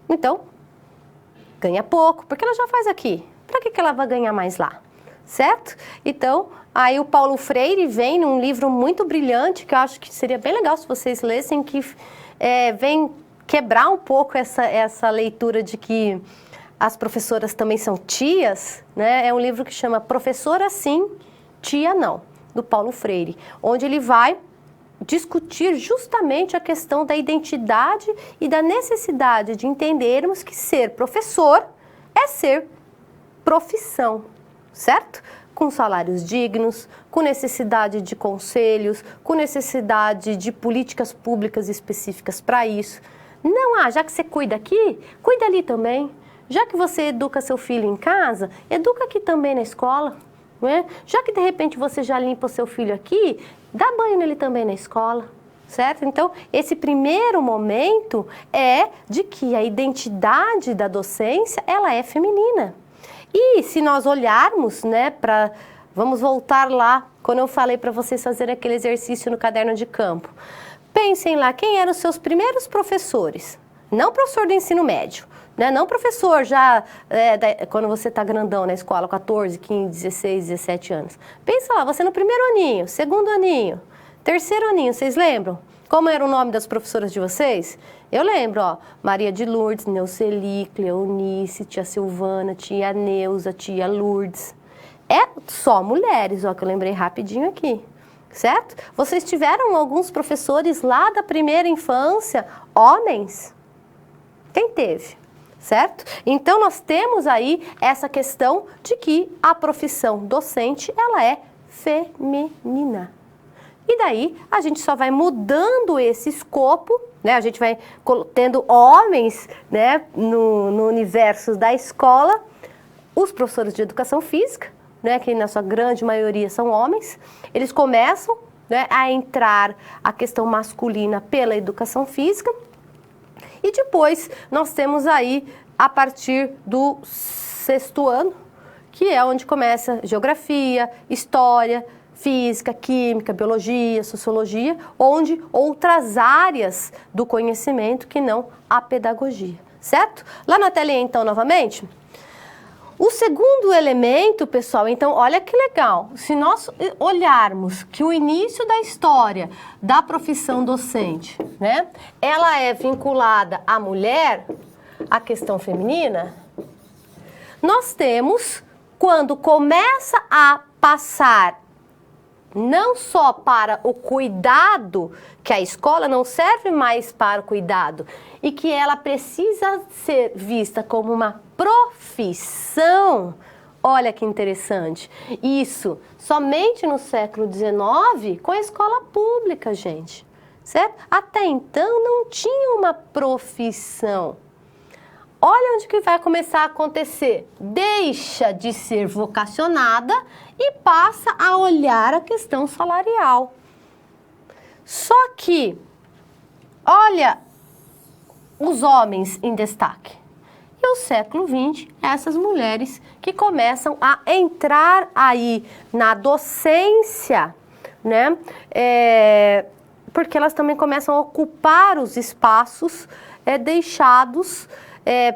Então, ganha pouco, porque ela já faz aqui. Para que ela vai ganhar mais lá? Certo? Então, aí o Paulo Freire vem num livro muito brilhante, que eu acho que seria bem legal se vocês lessem, que vem quebrar um pouco essa leitura de que as professoras também são tias, né? É um livro que chama Professora Sim, Tia Não, do Paulo Freire, onde ele vai discutir justamente a questão da identidade e da necessidade de entendermos que ser professor é ser profissão, certo? Com salários dignos, com necessidade de conselhos, com necessidade de políticas públicas específicas para isso. Não, já que você cuida aqui, cuida ali também. Já que você educa seu filho em casa, educa aqui também na escola, não é? Já que de repente você já limpa o seu filho aqui, dá banho nele também na escola, certo? Então, esse primeiro momento é de que a identidade da docência, ela é feminina. E se nós olharmos, né, vamos voltar lá, quando eu falei para vocês fazerem aquele exercício no caderno de campo. Pensem lá, quem eram os seus primeiros professores? Não professor do ensino médio, né? Não professor já quando você está grandão na escola, 14, 15, 16, 17 anos. Pensa lá, você no primeiro aninho, segundo aninho, terceiro aninho, vocês lembram? Como era o nome das professoras de vocês? Eu lembro, ó, Maria de Lourdes, Neuceli, Cleonice, tia Silvana, tia Neuza, tia Lourdes. É só mulheres, ó, que eu lembrei rapidinho aqui, certo? Vocês tiveram alguns professores lá da primeira infância, homens? Quem teve? Certo? Então, nós temos aí essa questão de que a profissão docente, ela é feminina. E daí, a gente só vai mudando esse escopo, né? A gente vai tendo homens, né, no universo da escola, os professores de educação física, né, que na sua grande maioria são homens, eles começam, né, a entrar a questão masculina pela educação física. E depois nós temos aí, a partir do 6º ano, que é onde começa geografia, história, física, química, biologia, sociologia, onde outras áreas do conhecimento que não a pedagogia, certo? Lá na telinha, então, novamente. O segundo elemento, pessoal, então, olha que legal, se nós olharmos que o início da história da profissão docente, né, ela é vinculada à mulher, à questão feminina, nós temos, quando começa a passar não só para o cuidado, que a escola não serve mais para o cuidado, e que ela precisa ser vista como uma profissão. Olha que interessante. Isso somente no século XIX com a escola pública, gente. Certo? Até então não tinha uma profissão. Olha onde que vai começar a acontecer. Deixa de ser vocacionada e passa a olhar a questão salarial. Só que, olha os homens em destaque. E o século XX, essas mulheres que começam a entrar aí na docência, né? Porque elas também começam a ocupar os espaços deixados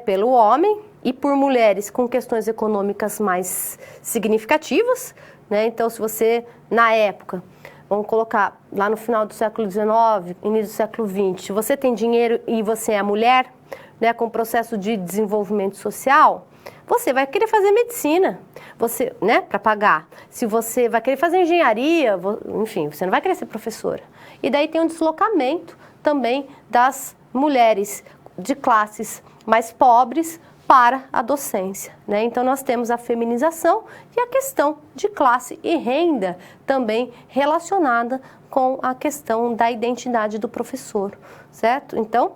pelo homem e por mulheres com questões econômicas mais significativas, né? Então, se você, na época, vamos colocar lá no final do século XIX, início do século XX, se você tem dinheiro e você é mulher, né, com processo de desenvolvimento social, você vai querer fazer medicina, você, né, para pagar. Se você vai querer fazer engenharia, enfim, você não vai querer ser professora. E daí tem um deslocamento também das mulheres de classes mais pobres para a docência, né? Então nós temos a feminização e a questão de classe e renda também relacionada com a questão da identidade do professor, certo? Então,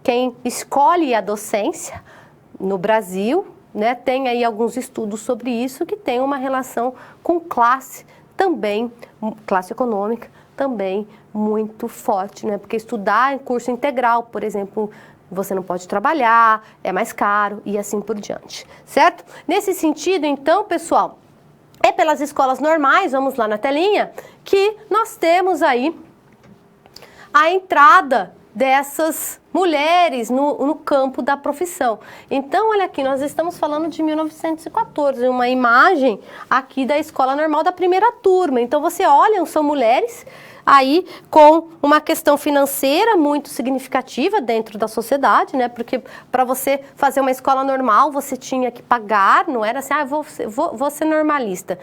quem escolhe a docência no Brasil, né, tem aí alguns estudos sobre isso que tem uma relação com classe também, classe econômica também muito forte, né? Porque estudar em curso integral, por exemplo, você não pode trabalhar, é mais caro e assim por diante, certo? Nesse sentido, então, pessoal, é pelas escolas normais, vamos lá na telinha, que nós temos aí a entrada dessas mulheres no campo da profissão. Então, olha aqui, nós estamos falando de 1914, uma imagem aqui da escola normal da primeira turma. Então, você olha, são mulheres aí com uma questão financeira muito significativa dentro da sociedade, né? Porque para você fazer uma escola normal, você tinha que pagar, não era assim, vou ser normalista.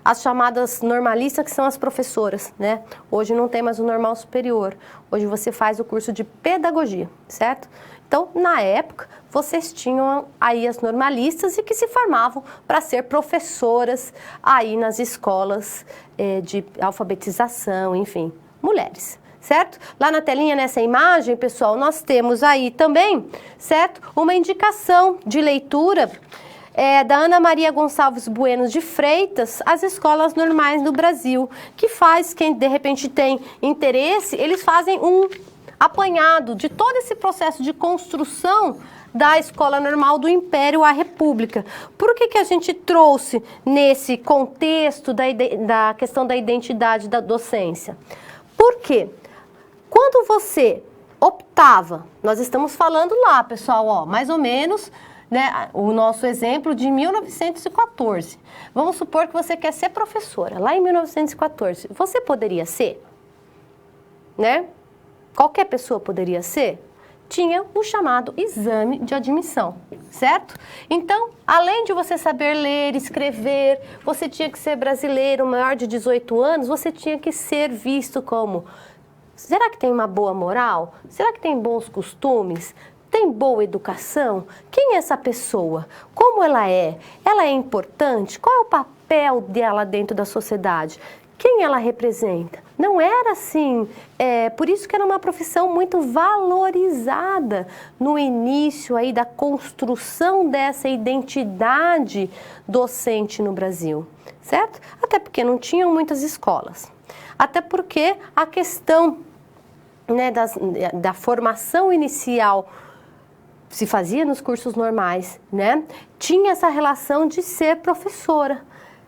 As chamadas normalistas, que são as professoras, né? Hoje não tem mais o normal superior. Hoje você faz o curso de pedagogia, certo? Então, na época, vocês tinham aí as normalistas e que se formavam para ser professoras aí nas escolas de alfabetização, enfim, mulheres, certo? Lá na telinha, nessa imagem, pessoal, nós temos aí também, certo? Uma indicação de leitura da Ana Maria Gonçalves Bueno de Freitas, As Escolas Normais no Brasil, que faz, quem de repente tem interesse, eles fazem um apanhado de todo esse processo de construção da escola normal do Império à República. Por que a gente trouxe nesse contexto da questão da identidade da docência? Porque quando você optava, nós estamos falando lá, pessoal, ó, mais ou menos, né, o nosso exemplo de 1914. Vamos supor que você quer ser professora, lá em 1914. Você poderia ser, né? qualquer pessoa poderia ser? Tinha o chamado exame de admissão, certo? Então, além de você saber ler, escrever, você tinha que ser brasileiro, maior de 18 anos, você tinha que ser visto como: será que tem uma boa moral? Será que tem bons costumes? Tem boa educação? Quem é essa pessoa? Como ela é? Ela é importante? Qual é o papel dela dentro da sociedade? Quem ela representa? Não era assim, por isso que era uma profissão muito valorizada no início aí da construção dessa identidade docente no Brasil, certo? Até porque não tinham muitas escolas, até porque a questão, né, da formação inicial se fazia nos cursos normais, né? Tinha essa relação de ser professora,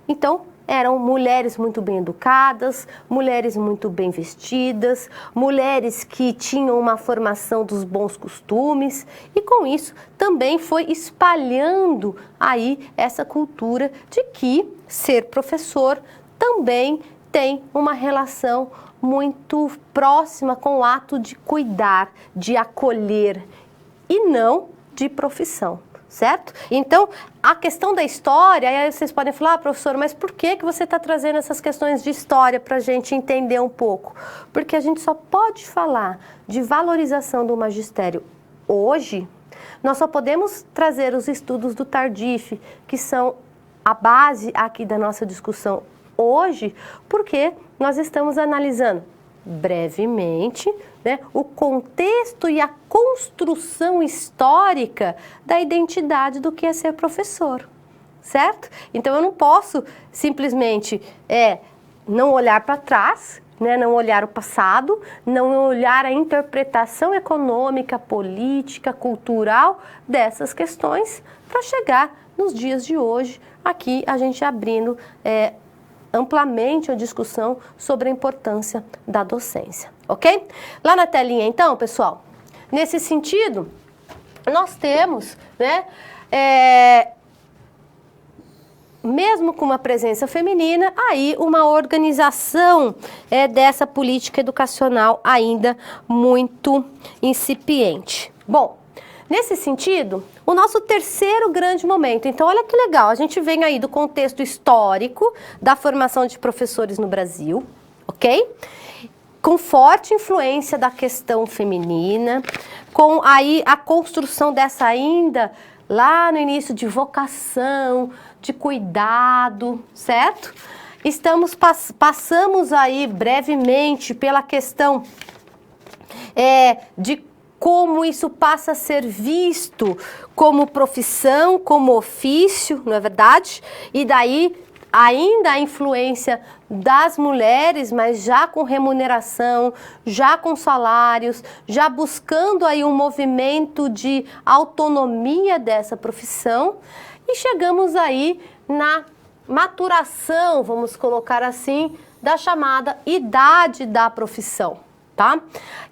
então eram mulheres muito bem educadas, mulheres muito bem vestidas, mulheres que tinham uma formação dos bons costumes, e com isso também foi espalhando aí essa cultura de que ser professor também tem uma relação muito próxima com o ato de cuidar, de acolher, e não de profissão. Certo? Então, a questão da história, aí vocês podem falar: professor, mas por que você está trazendo essas questões de história para a gente entender um pouco? Porque a gente só pode falar de valorização do magistério hoje, nós só podemos trazer os estudos do Tardif, que são a base aqui da nossa discussão hoje, porque nós estamos analisando brevemente, né, o contexto e a construção histórica da identidade do que é ser professor, certo? Então eu não posso simplesmente não olhar para trás, né, não olhar o passado, não olhar a interpretação econômica, política, cultural dessas questões para chegar nos dias de hoje, aqui a gente abrindo amplamente a discussão sobre a importância da docência, ok? Lá na telinha, então, pessoal, nesse sentido, nós temos, né, mesmo com uma presença feminina, aí uma organização dessa política educacional ainda muito incipiente. Bom, nesse sentido, o nosso terceiro grande momento, então olha que legal, a gente vem aí do contexto histórico da formação de professores no Brasil, ok? Com forte influência da questão feminina, com aí a construção dessa ainda lá no início de vocação, de cuidado, certo? Passamos aí brevemente pela questão de como isso passa a ser visto como profissão, como ofício, não é verdade? E daí ainda a influência das mulheres, mas já com remuneração, já com salários, já buscando aí um movimento de autonomia dessa profissão, e chegamos aí na maturação, vamos colocar assim, da chamada idade da profissão, tá?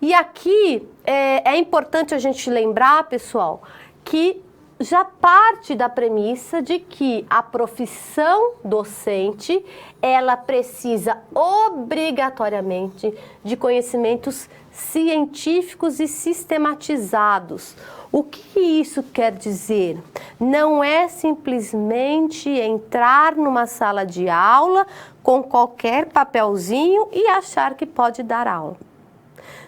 E aqui é importante a gente lembrar, pessoal, que já parte da premissa de que a profissão docente, ela precisa obrigatoriamente de conhecimentos científicos e sistematizados. O que isso quer dizer? Não é simplesmente entrar numa sala de aula com qualquer papelzinho e achar que pode dar aula.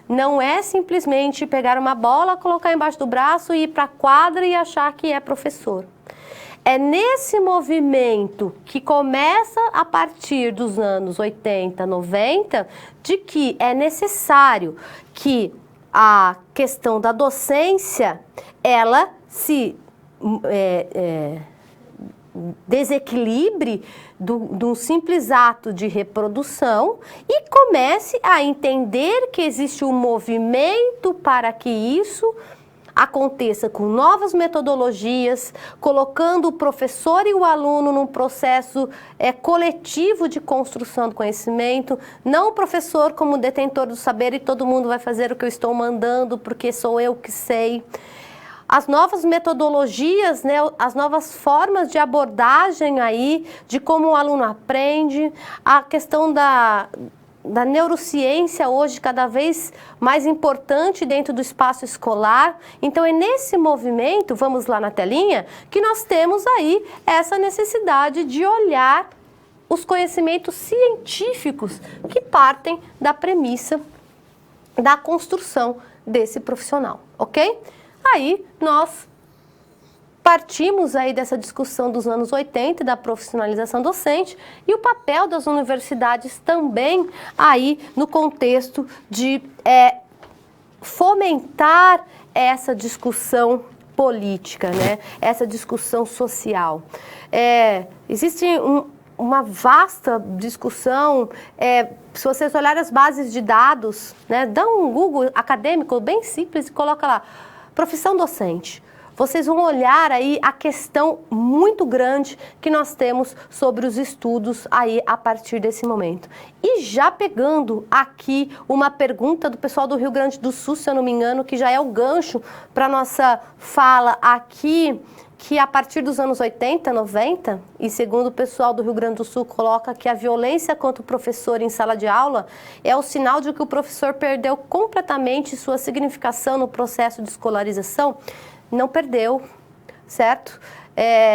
Não é simplesmente pegar uma bola, colocar embaixo do braço e ir para a quadra e achar que é professor. É nesse movimento que começa a partir dos anos 80, 90, de que é necessário que a questão da docência, ela se desequilibre do simples ato de reprodução e comece a entender que existe um movimento para que isso aconteça com novas metodologias, colocando o professor e o aluno num processo coletivo de construção do conhecimento, não o professor como detentor do saber e todo mundo vai fazer o que eu estou mandando porque sou eu que sei. As novas metodologias, né, as novas formas de abordagem aí, de como o aluno aprende, a questão da neurociência hoje cada vez mais importante dentro do espaço escolar. Então é nesse movimento, vamos lá na telinha, que nós temos aí essa necessidade de olhar os conhecimentos científicos que partem da premissa da construção desse profissional, ok? Aí nós partimos aí dessa discussão dos anos 80 da profissionalização docente e o papel das universidades também aí no contexto de fomentar essa discussão política, né? Essa discussão social. Existe uma vasta discussão, se vocês olharem as bases de dados, né? Dá um Google acadêmico bem simples e coloca lá, profissão docente. Vocês vão olhar aí a questão muito grande que nós temos sobre os estudos aí a partir desse momento. E já pegando aqui uma pergunta do pessoal do Rio Grande do Sul, se eu não me engano, que já é o gancho para nossa fala aqui, que a partir dos anos 80, 90, e segundo o pessoal do Rio Grande do Sul coloca que a violência contra o professor em sala de aula é o sinal de que o professor perdeu completamente sua significação no processo de escolarização. Não perdeu, certo?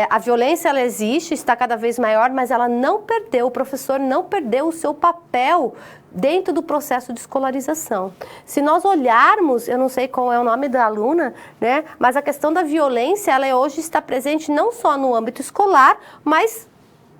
A violência, ela existe, está cada vez maior, mas ela não perdeu, o professor não perdeu o seu papel dentro do processo de escolarização. Se nós olharmos, eu não sei qual é o nome da aluna, né? Mas a questão da violência, ela hoje está presente não só no âmbito escolar, mas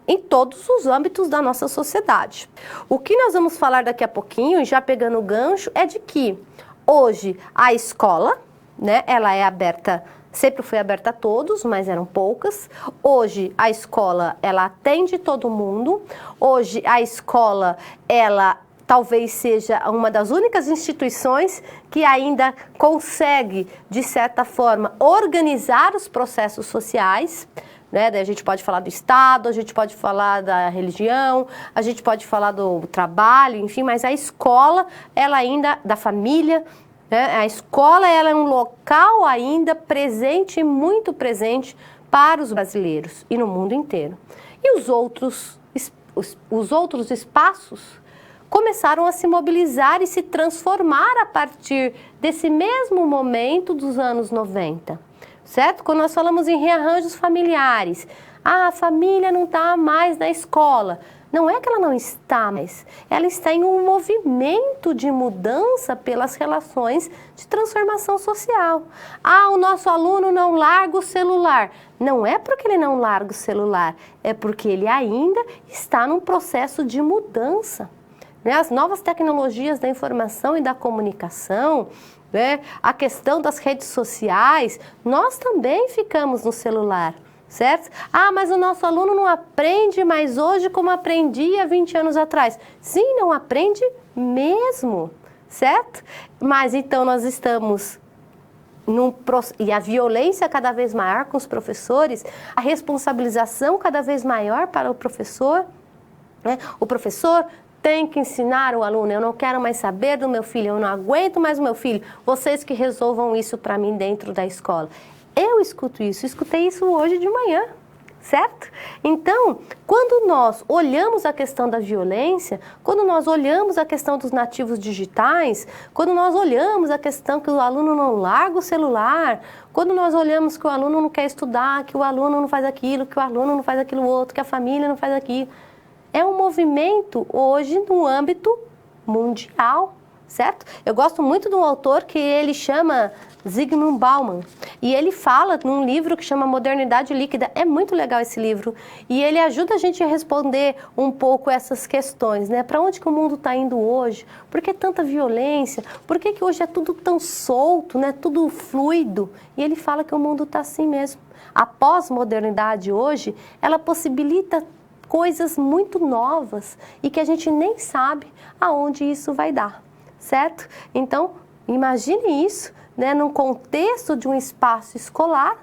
em todos os âmbitos da nossa sociedade. O que nós vamos falar daqui a pouquinho, já pegando o gancho, é de que hoje a escola, né, ela é aberta, sempre foi aberta a todos, mas eram poucas. Hoje a escola, ela atende todo mundo. Hoje a escola, ela talvez seja uma das únicas instituições que ainda consegue, de certa forma, organizar os processos sociais, né? Daí a gente pode falar do Estado, a gente pode falar da religião, a gente pode falar do trabalho, enfim, mas a escola, ela ainda, da família, né? A escola, ela é um local ainda presente, muito presente para os brasileiros e no mundo inteiro. E os outros espaços começaram a se mobilizar e se transformar a partir desse mesmo momento dos anos 90, certo? Quando nós falamos em rearranjos familiares, a família não está mais na escola. Não é que ela não está mais, ela está em um movimento de mudança pelas relações de transformação social. O nosso aluno não larga o celular. Não é porque ele não larga o celular, é porque ele ainda está num processo de mudança. Né? As novas tecnologias da informação e da comunicação, né? A questão das redes sociais, nós também ficamos no celular. Certo? Mas o nosso aluno não aprende mais hoje como aprendia 20 anos atrás. Sim, não aprende mesmo, certo? Mas então nós estamos e a violência cada vez maior com os professores, a responsabilização cada vez maior para o professor, né? O professor tem que ensinar o aluno, eu não quero mais saber do meu filho, eu não aguento mais o meu filho, vocês que resolvam isso para mim dentro da escola. Eu escutei isso hoje de manhã, certo? Então, quando nós olhamos a questão da violência, quando nós olhamos a questão dos nativos digitais, quando nós olhamos a questão que o aluno não larga o celular, quando nós olhamos que o aluno não quer estudar, que o aluno não faz aquilo, que o aluno não faz aquilo outro, que a família não faz aquilo, é um movimento hoje no âmbito mundial, certo? Eu gosto muito de um autor que ele chama Zygmunt Bauman, e ele fala num livro que chama Modernidade Líquida. É muito legal esse livro, e ele ajuda a gente a responder um pouco essas questões, né? Para onde que o mundo está indo hoje? Por que tanta violência? Por que que hoje é tudo tão solto, né? Tudo fluido? E ele fala que o mundo está assim mesmo. A pós-modernidade hoje, ela possibilita coisas muito novas e que a gente nem sabe aonde isso vai dar, certo? Então, imagine isso, né, num contexto de um espaço escolar,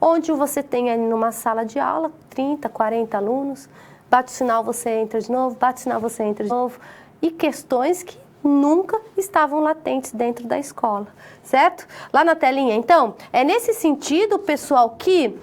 onde você tem ali numa sala de aula, 30, 40 alunos, bate o sinal, você entra de novo, bate o sinal, você entra de novo, e questões que nunca estavam latentes dentro da escola, certo? Lá na telinha, então, é nesse sentido, pessoal, que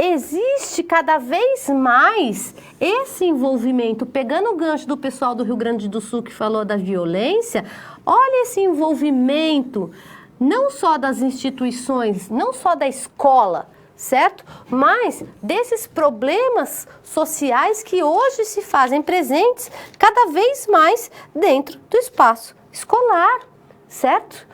existe cada vez mais esse envolvimento, pegando o gancho do pessoal do Rio Grande do Sul que falou da violência, olha esse envolvimento, não só das instituições, não só da escola, certo? Mas desses problemas sociais que hoje se fazem presentes cada vez mais dentro do espaço escolar, certo?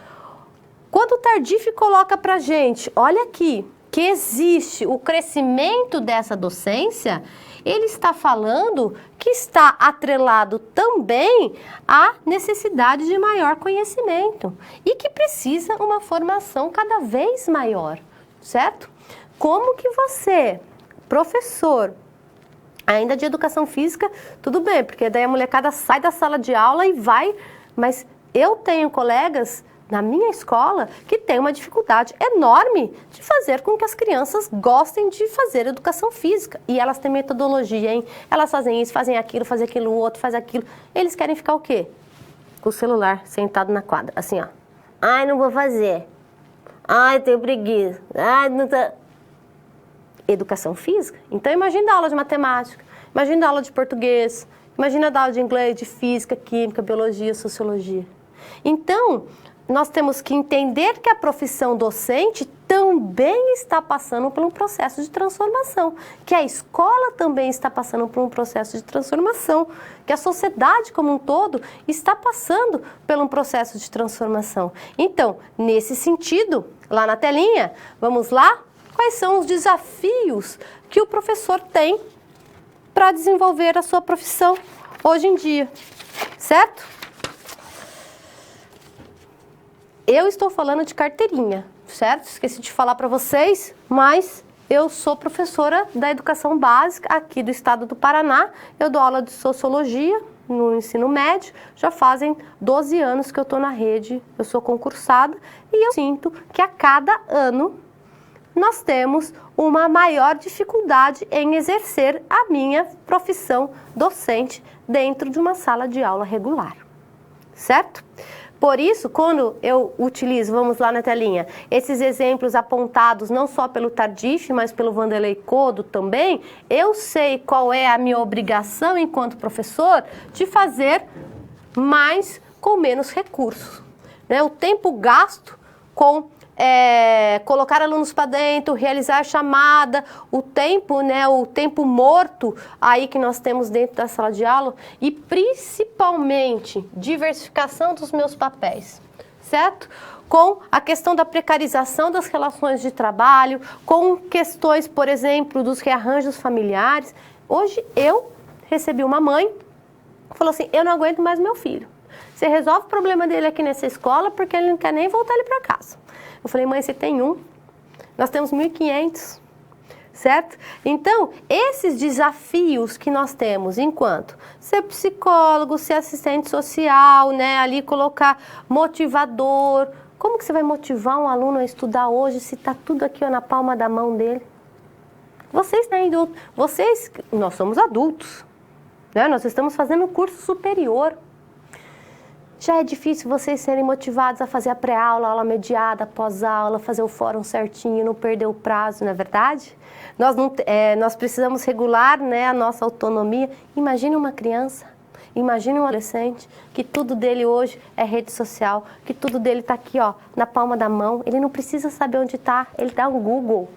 Quando o Tardif coloca pra gente, olha aqui, que existe o crescimento dessa docência, ele está falando que está atrelado também à necessidade de maior conhecimento e que precisa uma formação cada vez maior, certo? Como que você, professor, ainda de educação física, tudo bem, porque daí a molecada sai da sala de aula e vai, mas eu tenho colegas na minha escola que tem uma dificuldade enorme de fazer com que as crianças gostem de fazer educação física. E elas têm metodologia, hein? Elas fazem isso, fazem aquilo outro, faz aquilo. Eles querem ficar o quê? Com o celular, sentado na quadra, assim, ó. Ai, não vou fazer. Ai, tenho preguiça. Ai, não tá... Educação física? Então imagina a aula de matemática, imagina a aula de português, imagina a aula de inglês, de física, química, biologia, sociologia. Então, nós temos que entender que a profissão docente também está passando por um processo de transformação, que a escola também está passando por um processo de transformação, que a sociedade como um todo está passando por um processo de transformação. Então, nesse sentido, lá na telinha, vamos lá? Quais são os desafios que o professor tem para desenvolver a sua profissão hoje em dia, certo? Eu estou falando de carteirinha, certo? Esqueci de falar para vocês, mas eu sou professora da educação básica aqui do estado do Paraná. Eu dou aula de sociologia no ensino médio, já fazem 12 anos que eu estou na rede, eu sou concursada e eu sinto que a cada ano nós temos uma maior dificuldade em exercer a minha profissão docente dentro de uma sala de aula regular, certo? Por isso, quando eu utilizo, vamos lá na telinha, esses exemplos apontados não só pelo Tardif, mas pelo Vanderlei Codo também, eu sei qual é a minha obrigação enquanto professor de fazer mais com menos recursos, né? O tempo gasto com colocar alunos para dentro, realizar a chamada, o tempo, né, o tempo morto aí que nós temos dentro da sala de aula e principalmente diversificação dos meus papéis, certo? Com a questão da precarização das relações de trabalho, com questões, por exemplo, dos rearranjos familiares. Hoje eu recebi uma mãe que falou assim, eu não aguento mais meu filho. Você resolve o problema dele aqui nessa escola porque ele não quer nem voltar ele para casa. Eu falei, mãe, você tem um, nós temos 1.500, certo? Então, esses desafios que nós temos enquanto ser psicólogo, ser assistente social, né, ali colocar motivador. Como que você vai motivar um aluno a estudar hoje se está tudo aqui ó, na palma da mão dele? Vocês, né, nós somos adultos, né? Nós estamos fazendo um curso superior. Já é difícil vocês serem motivados a fazer a pré-aula, aula mediada, pós-aula, fazer o fórum certinho, não perder o prazo, não é verdade? Nós precisamos regular, né, a nossa autonomia. Imagine uma criança, imagine um adolescente, que tudo dele hoje é rede social, que tudo dele está aqui ó, na palma da mão, ele não precisa saber onde está, ele dá um Google.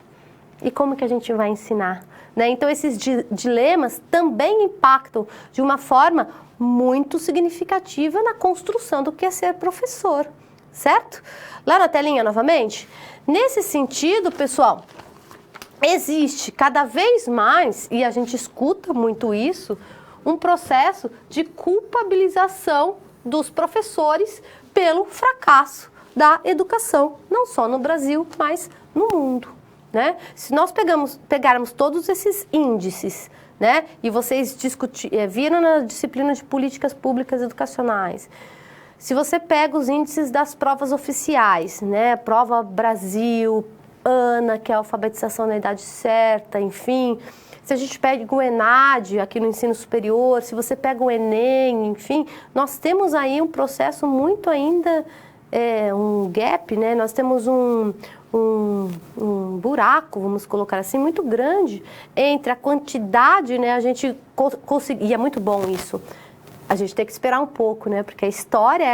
E como que a gente vai ensinar? Né? Então esses dilemas também impactam de uma forma muito significativa na construção do que é ser professor, certo? Lá na telinha novamente. Nesse sentido, pessoal, existe cada vez mais, e a gente escuta muito isso, um processo de culpabilização dos professores pelo fracasso da educação, não só no Brasil, mas no mundo, né? Se nós pegarmos todos esses índices, né? E vocês viram na disciplina de políticas públicas educacionais. Se você pega os índices das provas oficiais, né? Prova Brasil, ANA, que é a alfabetização na idade certa, enfim. Se a gente pega o ENAD aqui no ensino superior, se você pega o ENEM, enfim, nós temos aí um processo muito ainda, um gap, né? Nós temos um buraco, vamos colocar assim, muito grande entre a quantidade, né, a gente conseguir, e é muito bom isso, a gente tem que esperar um pouco, né, porque a história,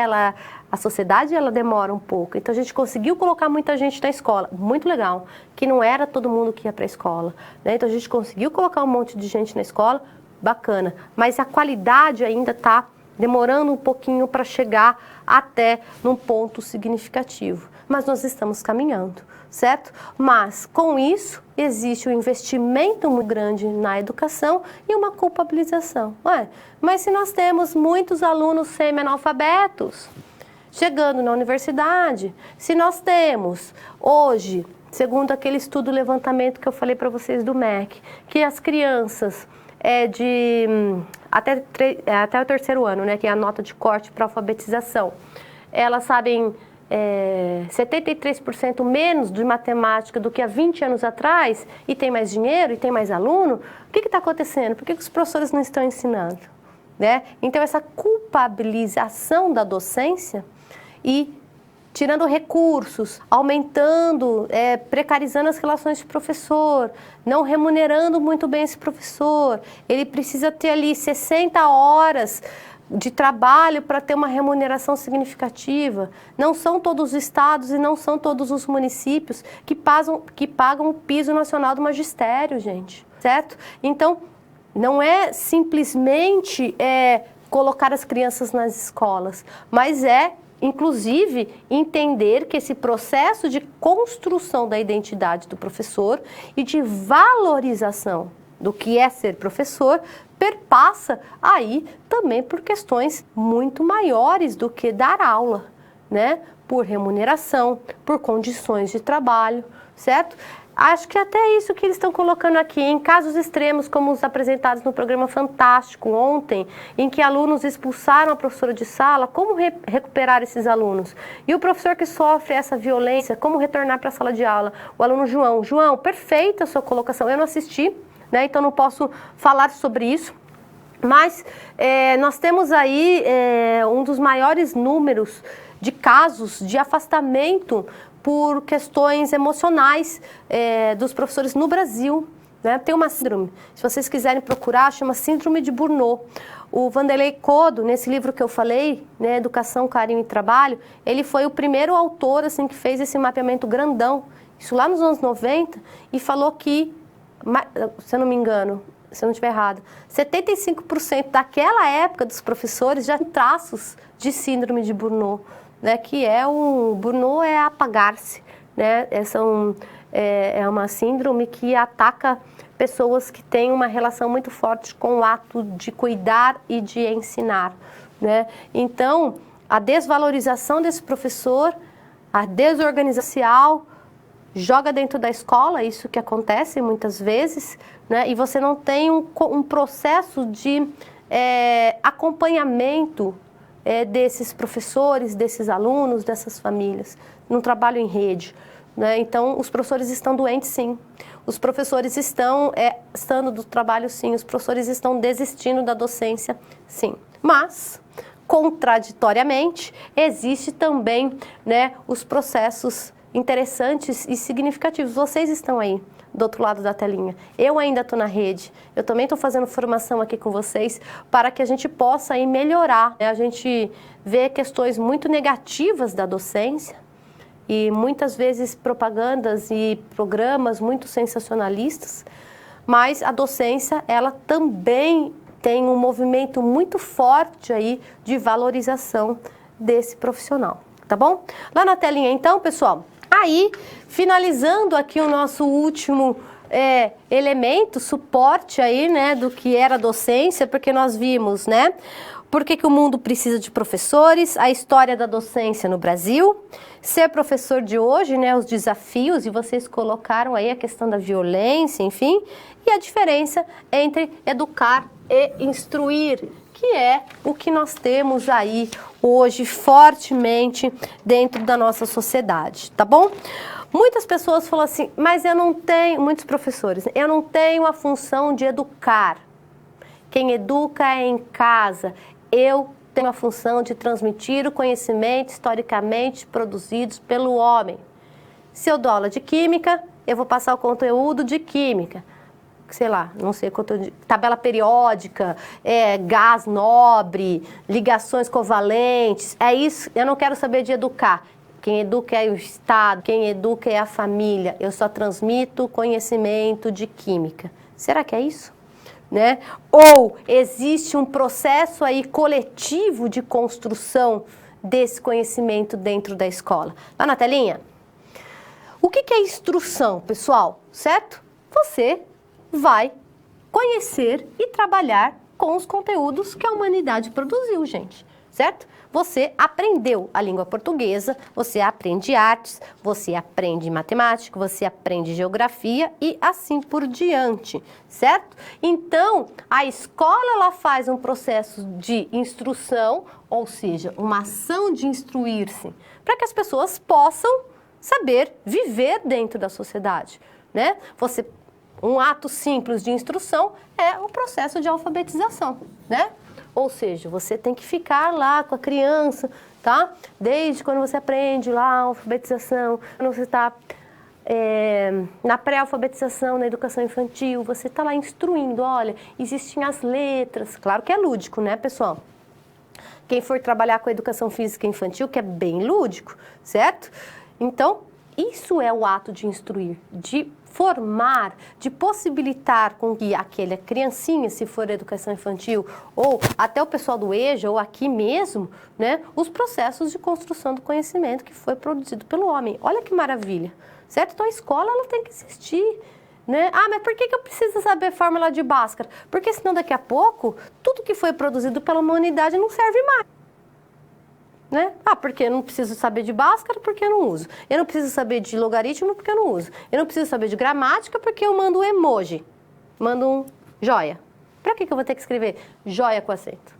a sociedade, ela demora um pouco, então a gente conseguiu colocar muita gente na escola, muito legal, que não era todo mundo que ia para a escola, né, então a gente conseguiu colocar um monte de gente na escola, bacana, mas a qualidade ainda está demorando um pouquinho para chegar até num ponto significativo. Mas nós estamos caminhando, certo? Mas, com isso, existe um investimento muito grande na educação e uma culpabilização. Ué, mas se nós temos muitos alunos semi-analfabetos chegando na universidade, se nós temos hoje, segundo aquele estudo levantamento que eu falei para vocês do MEC, que as crianças até o terceiro ano, né, que é a nota de corte para alfabetização, elas sabem 73% menos de matemática do que há 20 anos atrás, e tem mais dinheiro, e tem mais aluno. O que está acontecendo? Por que os professores não estão ensinando? Né? Então, essa culpabilização da docência e tirando recursos, aumentando, precarizando as relações de professor, não remunerando muito bem esse professor. Ele precisa ter ali 60 horas de trabalho para ter uma remuneração significativa. Não são todos os estados e não são todos os municípios que pagam o piso nacional do magistério, gente, certo? Então, não é simplesmente colocar as crianças nas escolas, mas inclusive, entender que esse processo de construção da identidade do professor e de valorização do que é ser professor perpassa aí também por questões muito maiores do que dar aula, né? Por remuneração, por condições de trabalho, certo? Acho que até isso que eles estão colocando aqui, em casos extremos, como os apresentados no programa Fantástico ontem, em que alunos expulsaram a professora de sala, como recuperar esses alunos? E o professor que sofre essa violência, como retornar para a sala de aula? O aluno João. João, perfeita a sua colocação, eu não assisti, né, então não posso falar sobre isso, mas nós temos aí um dos maiores números de casos de afastamento por questões emocionais dos professores no Brasil, né? Tem uma síndrome, se vocês quiserem procurar, chama Síndrome de Burnout. O Vanderlei Codo, nesse livro que eu falei, né, Educação, Carinho e Trabalho, ele foi o primeiro autor assim, que fez esse mapeamento grandão, isso lá nos anos 90, e falou que, se eu não me engano, se eu não estiver errado, 75% daquela época dos professores já têm traços de Síndrome de Burnout. Né, que Burnout é apagar-se, né? É uma síndrome que ataca pessoas que têm uma relação muito forte com o ato de cuidar e de ensinar, né? Então, a desvalorização desse professor, a desorganização, joga dentro da escola, isso que acontece muitas vezes, né? E você não tem um processo de acompanhamento desses professores, desses alunos, dessas famílias, num trabalho em rede, né? Então, os professores estão doentes, sim. Os professores estão estando do trabalho, sim. Os professores estão desistindo da docência, sim. Mas, contraditoriamente, existe também, né, os processos interessantes e significativos. Vocês estão aí do outro lado da telinha. Eu ainda estou na rede. Eu também estou fazendo formação aqui com vocês para que a gente possa aí melhorar. A gente vê questões muito negativas da docência e muitas vezes propagandas e programas muito sensacionalistas, mas a docência, ela também tem um movimento muito forte aí de valorização desse profissional, tá bom? Lá na telinha então, pessoal. Aí, finalizando aqui o nosso último elemento, suporte aí, né, do que era a docência, porque nós vimos, né, por que o mundo precisa de professores, a história da docência no Brasil, ser professor de hoje, né, os desafios, e vocês colocaram aí a questão da violência, enfim, e a diferença entre educar e instruir, que é o que nós temos aí hoje fortemente dentro da nossa sociedade, tá bom? Muitas pessoas falam assim, mas eu não tenho, muitos professores, eu não tenho a função de educar. Quem educa é em casa. Eu tenho a função de transmitir o conhecimento historicamente produzidos pelo homem. Se eu dou aula de química, eu vou passar o conteúdo de química. Sei lá, não sei, tabela periódica, gás nobre, ligações covalentes, é isso, eu não quero saber de educar. Quem educa é o Estado, quem educa é a família, eu só transmito conhecimento de química. Será que é isso? Né? Ou existe um processo aí coletivo de construção desse conhecimento dentro da escola? Tá na telinha? O que é instrução, pessoal? Certo? Você vai conhecer e trabalhar com os conteúdos que a humanidade produziu, gente, certo? Você aprendeu a língua portuguesa, você aprende artes, você aprende matemática, você aprende geografia e assim por diante, certo? Então, a escola ela faz um processo de instrução, ou seja, uma ação de instruir-se, para que as pessoas possam saber viver dentro da sociedade, né? Um ato simples de instrução é o processo de alfabetização, né? Ou seja, você tem que ficar lá com a criança, tá? Desde quando você aprende lá a alfabetização, quando você está na pré-alfabetização, na educação infantil, você está lá instruindo, olha, existem as letras, claro que é lúdico, né, pessoal? Quem for trabalhar com a educação física infantil, que é bem lúdico, certo? Então, isso é o ato de instruir, de formar, de possibilitar com que aquela criancinha, se for educação infantil, ou até o pessoal do EJA, ou aqui mesmo, né, os processos de construção do conhecimento que foi produzido pelo homem. Olha que maravilha, certo? Então a escola ela tem que existir, né? Ah, mas por que eu preciso saber fórmula de Bhaskara? Porque senão daqui a pouco, tudo que foi produzido pela humanidade não serve mais. Né? Ah, porque eu não preciso saber de Bhaskara porque eu não uso. Eu não preciso saber de logaritmo porque eu não uso. Eu não preciso saber de gramática porque eu mando um emoji. Mando um joia. Para que eu vou ter que escrever joia com acento?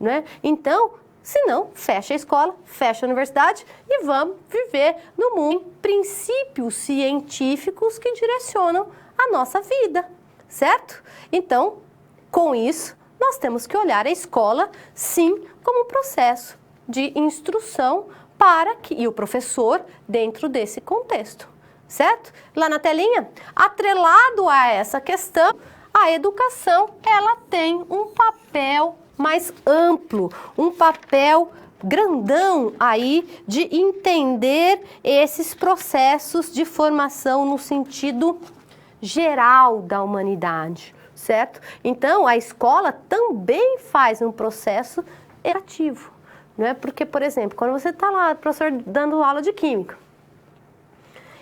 Né? Então, se não, fecha a escola, fecha a universidade e vamos viver no mundo em princípios científicos que direcionam a nossa vida, certo? Então, com isso, nós temos que olhar a escola, sim, como um processo de instrução para que, e o professor dentro desse contexto, certo? Lá na telinha, atrelado a essa questão, a educação, ela tem um papel mais amplo, um papel grandão aí de entender esses processos de formação no sentido geral da humanidade, certo? Então, a escola também faz um processo educativo. Não é? Porque, por exemplo, quando você está lá, professor, dando aula de química,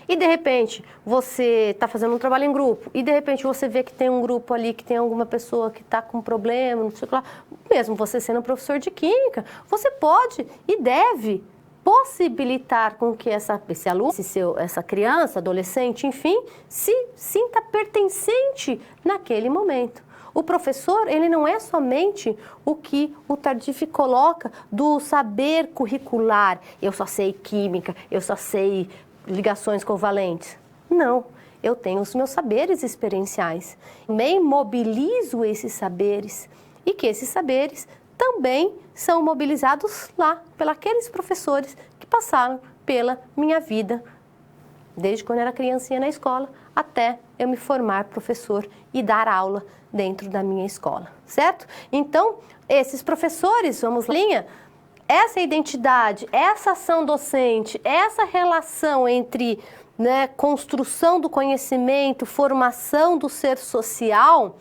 e de repente você está fazendo um trabalho em grupo, e de repente você vê que tem um grupo ali, que tem alguma pessoa que está com problema, não sei o que lá, mesmo você sendo um professor de química, você pode e deve possibilitar com que esse aluno, essa criança, adolescente, enfim, se sinta pertencente naquele momento. O professor, ele não é somente o que o Tardif coloca do saber curricular. Eu só sei química, eu só sei ligações covalentes. Não, eu tenho os meus saberes experienciais. Também mobilizo esses saberes e que esses saberes também são mobilizados lá pelos professores que passaram pela minha vida, desde quando era criancinha na escola, até eu me formar professor e dar aula dentro da minha escola, certo? Então, esses professores, vamos lá, essa identidade, essa ação docente, essa relação entre, né, construção do conhecimento, formação do ser social,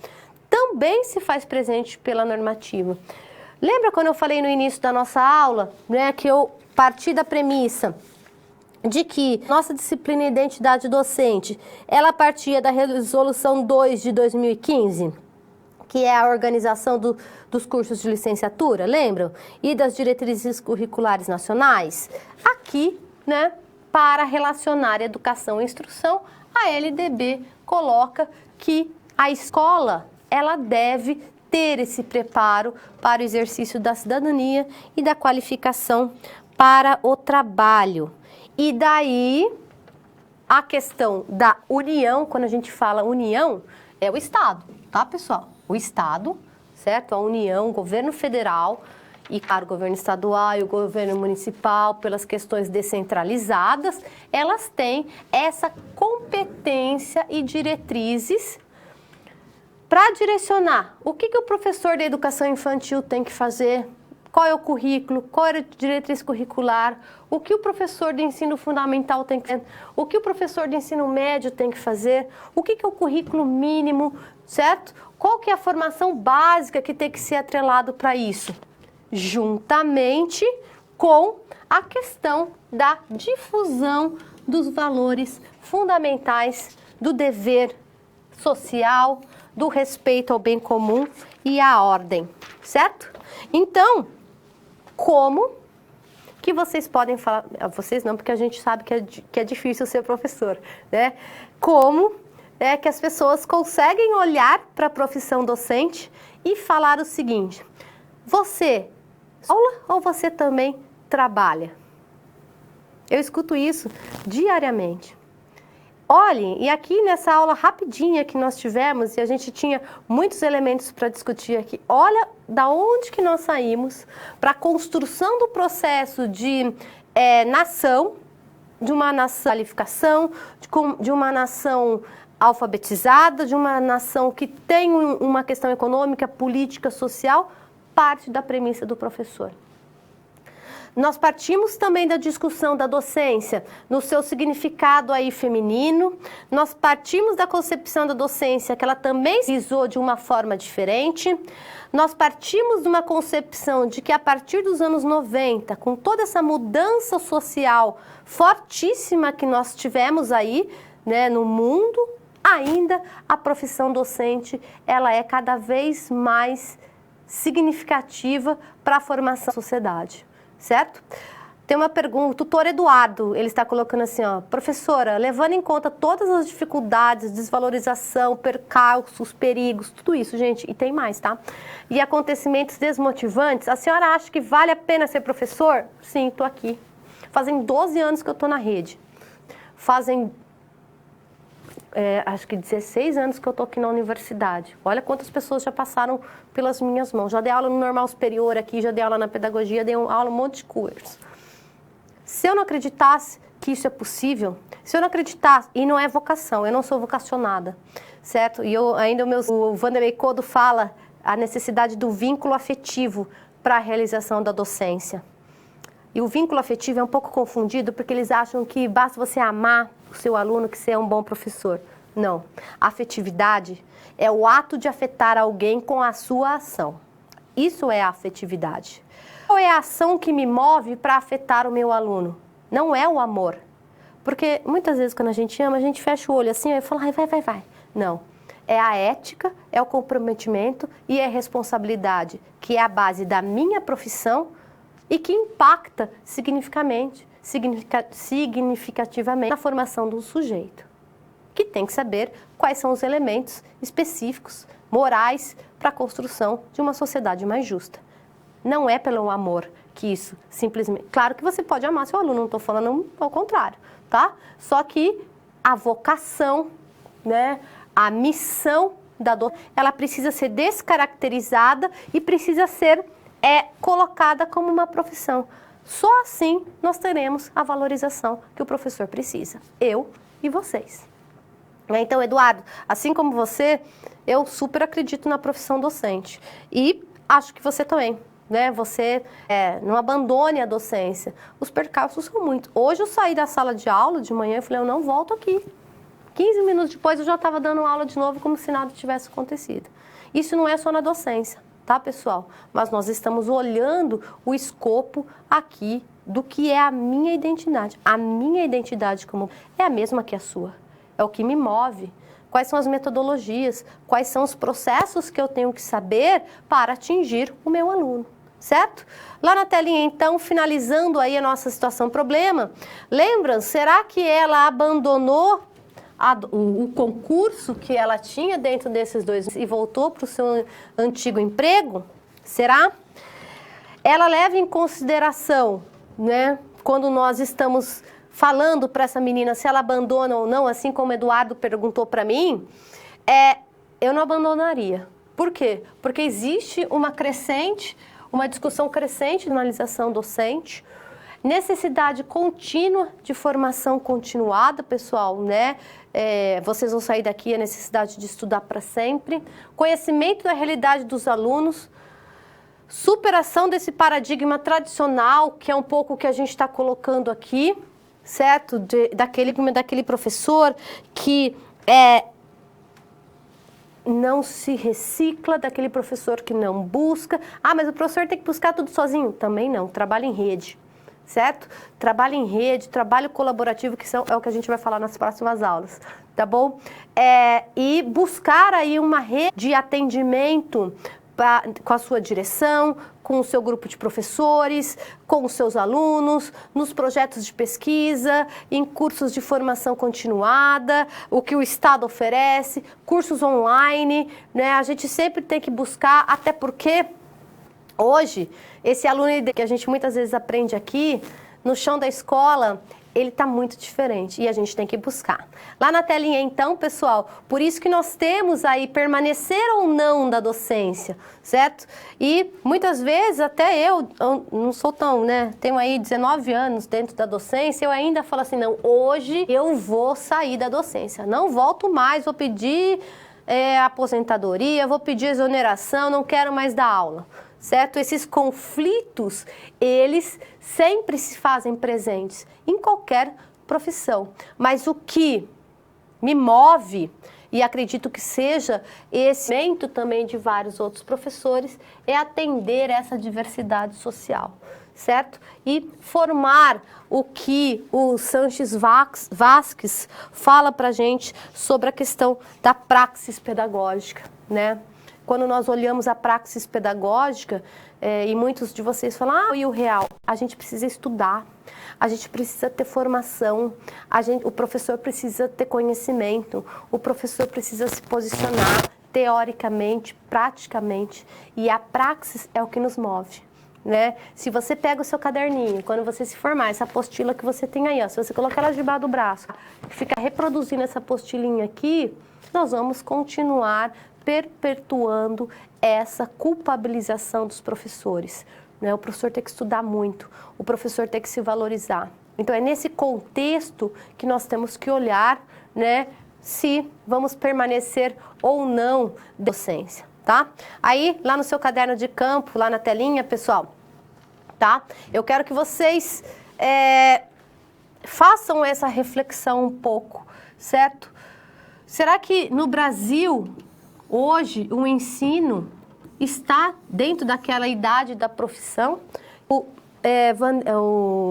também se faz presente pela normativa. Lembra quando eu falei no início da nossa aula, né, que eu parti da premissa de que nossa disciplina Identidade Docente, ela partia da Resolução 2 de 2015, que é a organização dos cursos de licenciatura, lembram? E das diretrizes curriculares nacionais. Aqui, né, para relacionar educação e instrução, a LDB coloca que a escola, ela deve ter esse preparo para o exercício da cidadania e da qualificação para o trabalho. E daí, a questão da união, quando a gente fala união, é o Estado, tá, pessoal? O Estado, certo? A União, o governo federal E, claro, o governo estadual e o governo municipal, pelas questões descentralizadas, elas têm essa competência e diretrizes para direcionar o que o professor da educação infantil tem que fazer, qual é o currículo, qual é a diretriz curricular, o que o professor de ensino fundamental tem que fazer, o que o professor de ensino médio tem que fazer, o que é o currículo mínimo, certo? Qual que é a formação básica que tem que ser atrelado para isso? Juntamente com a questão da difusão dos valores fundamentais do dever social, do respeito ao bem comum e à ordem, certo? Então, como que vocês podem falar, vocês não, porque a gente sabe que é difícil ser professor, né? Como é que as pessoas conseguem olhar para a profissão docente e falar o seguinte: você aula ou você também trabalha? Eu escuto isso diariamente. Olhem, e aqui nessa aula rapidinha que nós tivemos, e a gente tinha muitos elementos para discutir aqui, olha da onde que nós saímos para a construção do processo de nação, de uma nação qualificação, de uma nação alfabetizada, de uma nação que tem uma questão econômica, política, social, parte da premissa do professor. Nós partimos também da discussão da docência no seu significado aí feminino, nós partimos da concepção da docência que ela também se realizou de uma forma diferente, nós partimos de uma concepção de que a partir dos anos 90, com toda essa mudança social fortíssima que nós tivemos aí, né, no mundo, ainda a profissão docente ela é cada vez mais significativa para a formação da sociedade. Certo? Tem uma pergunta, o tutor Eduardo, ele está colocando assim, ó, professora, levando em conta todas as dificuldades, desvalorização, percalços, perigos, tudo isso, gente, e tem mais, tá? E acontecimentos desmotivantes, a senhora acha que vale a pena ser professor? Sim, tô aqui. Fazem 12 anos que eu tô na rede. Fazem, acho que 16 anos que eu tô aqui na universidade. Olha quantas pessoas já passaram pelas minhas mãos. Já dei aula no normal superior aqui, já dei aula na pedagogia, dei aula um monte de cursos. Se eu não acreditasse que isso é possível, se eu não acreditasse, e não é vocação, eu não sou vocacionada, certo? E eu ainda o Vanderlei Codo fala a necessidade do vínculo afetivo para a realização da docência. E o vínculo afetivo é um pouco confundido porque eles acham que basta você amar o seu aluno que você é um bom professor. Não. A afetividade é o ato de afetar alguém com a sua ação. Isso é a afetividade. Qual é a ação que me move para afetar o meu aluno? Não é o amor. Porque muitas vezes quando a gente ama, a gente fecha o olho assim e fala, vai. Não. É a ética, é o comprometimento e é a responsabilidade, que é a base da minha profissão e que impacta significativamente na formação do sujeito, que tem que saber quais são os elementos específicos, morais, para a construção de uma sociedade mais justa. Não é pelo amor que isso simplesmente... Claro que você pode amar seu aluno, não estou falando ao contrário, tá? Só que a vocação, né, a missão da docência, ela precisa ser descaracterizada e precisa ser colocada como uma profissão. Só assim nós teremos a valorização que o professor precisa, eu e vocês. Então, Eduardo, assim como você, eu super acredito na profissão docente e acho que você também, né? Você não abandone a docência. Os percalços são muitos. Hoje eu saí da sala de aula de manhã e falei, eu não volto aqui. 15 minutos depois eu já estava dando aula de novo como se nada tivesse acontecido. Isso não é só na docência, tá, pessoal? Mas nós estamos olhando o escopo aqui do que é a minha identidade. A minha identidade como é a mesma que a sua. É o que me move. Quais são as metodologias? Quais são os processos que eu tenho que saber para atingir o meu aluno, certo? Lá na telinha, então, finalizando aí a nossa situação problema, lembram? Será que ela abandonou o concurso que ela tinha dentro desses 2 meses e voltou para o seu antigo emprego? Será? Ela leva em consideração, né, quando nós estamos falando para essa menina se ela abandona ou não, assim como o Eduardo perguntou para mim, eu não abandonaria. Por quê? Porque existe uma crescente, uma discussão crescente de analisação docente, necessidade contínua de formação continuada, pessoal, né? Vocês vão sair daqui a necessidade de estudar para sempre, conhecimento da realidade dos alunos, superação desse paradigma tradicional, que é um pouco o que a gente está colocando aqui, certo? Daquele professor que não se recicla, daquele professor que não busca. Ah, mas o professor tem que buscar tudo sozinho? Também não, trabalho em rede, certo? Trabalho em rede, trabalho colaborativo, que é o que a gente vai falar nas próximas aulas, tá bom? E buscar aí uma rede de atendimento com a sua direção, com o seu grupo de professores, com os seus alunos, nos projetos de pesquisa, em cursos de formação continuada, o que o Estado oferece, cursos online, né? A gente sempre tem que buscar, até porque hoje, esse aluno que a gente muitas vezes aprende aqui, no chão da escola, ele está muito diferente e a gente tem que buscar. Lá na telinha, então, pessoal, por isso que nós temos aí permanecer ou não da docência, certo? E muitas vezes, até eu não sou tão, né? Tenho aí 19 anos dentro da docência, eu ainda falo assim, não, hoje eu vou sair da docência, não volto mais, vou pedir aposentadoria, vou pedir exoneração, não quero mais dar aula. Certo? Esses conflitos, eles sempre se fazem presentes em qualquer profissão. Mas o que me move, e acredito que seja esse momento também de vários outros professores, é atender essa diversidade social, certo? E formar o que o Sanches Vasques fala pra gente sobre a questão da praxis pedagógica, né? Quando nós olhamos a praxis pedagógica, e muitos de vocês falam, e o real? A gente precisa estudar, a gente precisa ter formação, o professor precisa ter conhecimento, o professor precisa se posicionar teoricamente, praticamente, e a praxis é o que nos move. Né? Se você pega o seu caderninho, quando você se formar, essa apostila que você tem aí, ó, se você colocar ela debaixo do braço, ficar reproduzindo essa apostilinha aqui, nós vamos continuar perpetuando essa culpabilização dos professores, né? O professor tem que estudar muito, o professor tem que se valorizar. Então é nesse contexto que nós temos que olhar, né, se vamos permanecer ou não docência, tá? Aí, lá no seu caderno de campo, lá na telinha, pessoal, tá? Eu quero que vocês façam essa reflexão um pouco, certo? Será que no Brasil hoje, o ensino está dentro daquela idade da profissão? O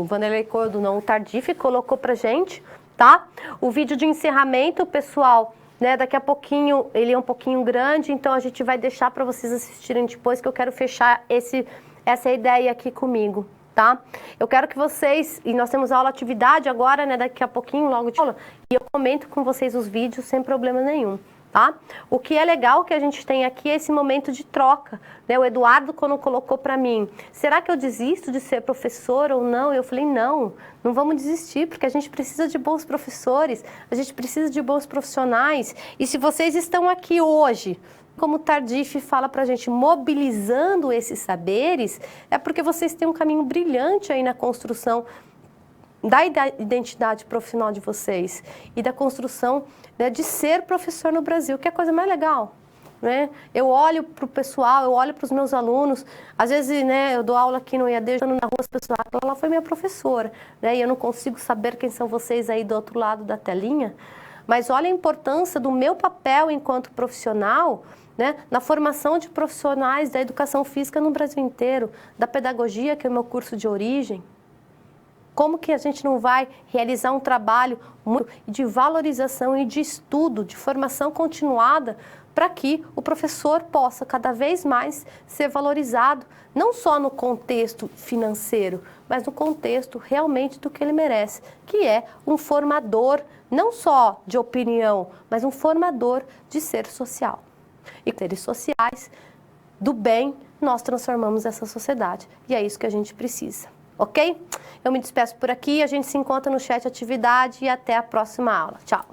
Vanderlei Cordo, não, o Tardif, colocou pra gente, tá? O vídeo de encerramento, pessoal, né, daqui a pouquinho, ele é um pouquinho grande, então a gente vai deixar para vocês assistirem depois, que eu quero fechar essa ideia aqui comigo, tá? Eu quero que vocês, e nós temos aula atividade agora, né, daqui a pouquinho, logo de aula, e eu comento com vocês os vídeos sem problema nenhum. Tá? O que é legal que a gente tem aqui é esse momento de troca, né? O Eduardo, quando colocou para mim, será que eu desisto de ser professor ou não? Eu falei, não vamos desistir, porque a gente precisa de bons professores, a gente precisa de bons profissionais, e se vocês estão aqui hoje, como o Tardif fala pra gente, mobilizando esses saberes, é porque vocês têm um caminho brilhante aí na construção da identidade profissional de vocês e da construção, né, de ser professor no Brasil, que é a coisa mais legal, né? Eu olho para o pessoal, eu olho para os meus alunos, às vezes, né, eu dou aula aqui no IAD, na rua, as pessoas, ela foi minha professora, né, e eu não consigo saber quem são vocês aí do outro lado da telinha, mas olha a importância do meu papel enquanto profissional, né, na formação de profissionais da educação física no Brasil inteiro, da pedagogia, que é o meu curso de origem. Como que a gente não vai realizar um trabalho de valorização e de estudo, de formação continuada, para que o professor possa cada vez mais ser valorizado, não só no contexto financeiro, mas no contexto realmente do que ele merece, que é um formador, não só de opinião, mas um formador de ser social. E seres sociais, do bem, nós transformamos essa sociedade. E é isso que a gente precisa. Ok? Eu me despeço por aqui, a gente se encontra no chat atividade e até a próxima aula. Tchau!